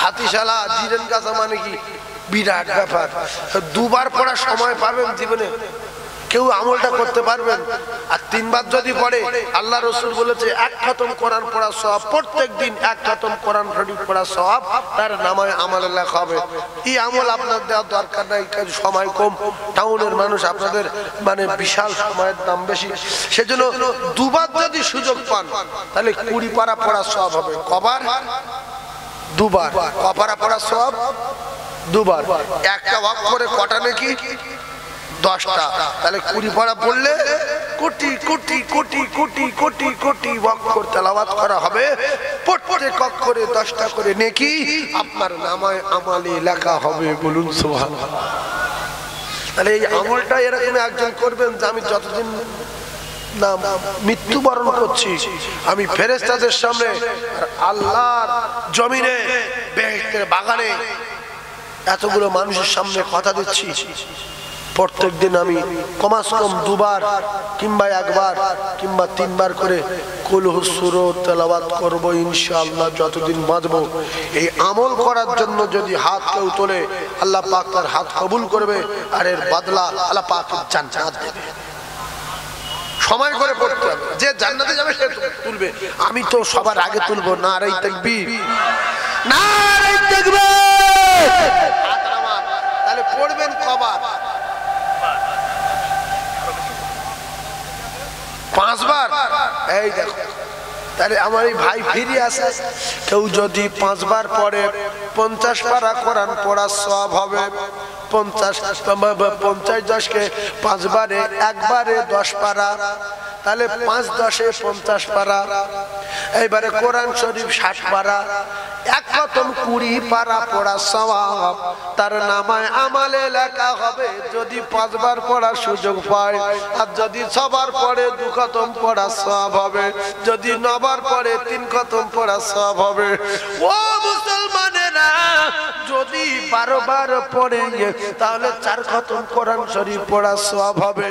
হাতিশালা জিরেন কাছা মানে কি বিরাট ব্যাপার। 2 বার পড়ার সময় পাবেন জীবনে, কেউ আমলটা করতে পারবেন। আর 3 বার যদি পড়ে, আল্লাহ রাসূল বলেছে 1 খতম কোরআন পড়া সওয়াব, প্রত্যেক দিন 1 খতম কোরআন শরীফ পড়া সওয়াব তার নামায় আমলে লেখা হবে। এই আমল আপনার দেওয়ার দরকার নাই, কারণ সময় কম, টাউনের মানুষ, আপনাদের মানে বিশাল সময়ের দাম বেশি। সেজন্য 2 বার যদি সুযোগ পান, তাহলে 20 পারা পড়া সওয়াব হবে। কবার? 2 বার। কপারা পড়া সওয়াব 2 বার। একটা ওয়াক করে কটা নাকি? 10টা। তাহলে 20 পারা পড়লে কোটি কোটি কোটি কোটি কোটি কোটি ওয়াক্ত তেলাওয়াত করা হবে। প্রত্যেক অক্ষরে 10টা করে নেকি আপনার নামায় আমালে লেখা হবে। বলুন সুবহানাল্লাহ। তাহলে এই আমলটা এরকম একজন করবেন যে আমি যতদিন না মৃত্যুবরণ করছি আমি ফেরেশতাদের সামনে আল্লাহর জমিনে বেহেশতের বাগানে এতগুলো মানুষের সামনে কথা দিচ্ছি, প্রত্যেক দিন আমি কমাস কম দুবার কিংবা একবার কিংবা তিনবার করে কুলহু সূরা তেলাওয়াত করব ইনশাআল্লাহ যতদিন বাঁচব। এই আমল করার জন্য যদি হাত কেউ তোলে আল্লাহ পাক তার হাত কবুল করবে আর এর বদলা আল্লাহ পাক জান্নাত দেবে। সময় করে পড়তে হবে, যে জান্নাতে যাবে সে তুলবে। আমি তো সবার আগে তুলবো। নারায়ে তাকবীর, নারায়ে তাকবীর। তাহলে পড়বেন কবার? 5 বার। এই দেখো, তাহলে আমার এই ভাই ফিরে আসে, কেউ যদি 5 বার পড়ে 50 পারা কোরআন পড়ার সওয়াব হবে। 50 10কে 5 বারে একবারে 10 পারা, তাহলে 5 10 50 পারা। এইবারে কোরআন শরীফ 60 পারা, এক খতম 20 পারা পড়ার সওয়াব তার নামায় আমলে লেখা হবে যদি 5 বার পড়ার সুযোগ পায়। আর যদি 6 বার পড়ে 2 খতম পড়ার সওয়াব হবে, যদি 9 বার পড়ে 3 খতম পড়ার সওয়াব হবে। ও মুসলমানেরা, যদি 12 বার পড়ে তাহলে 4 খতম কোরআন শরীফ পড়ার সওয়াব হবে।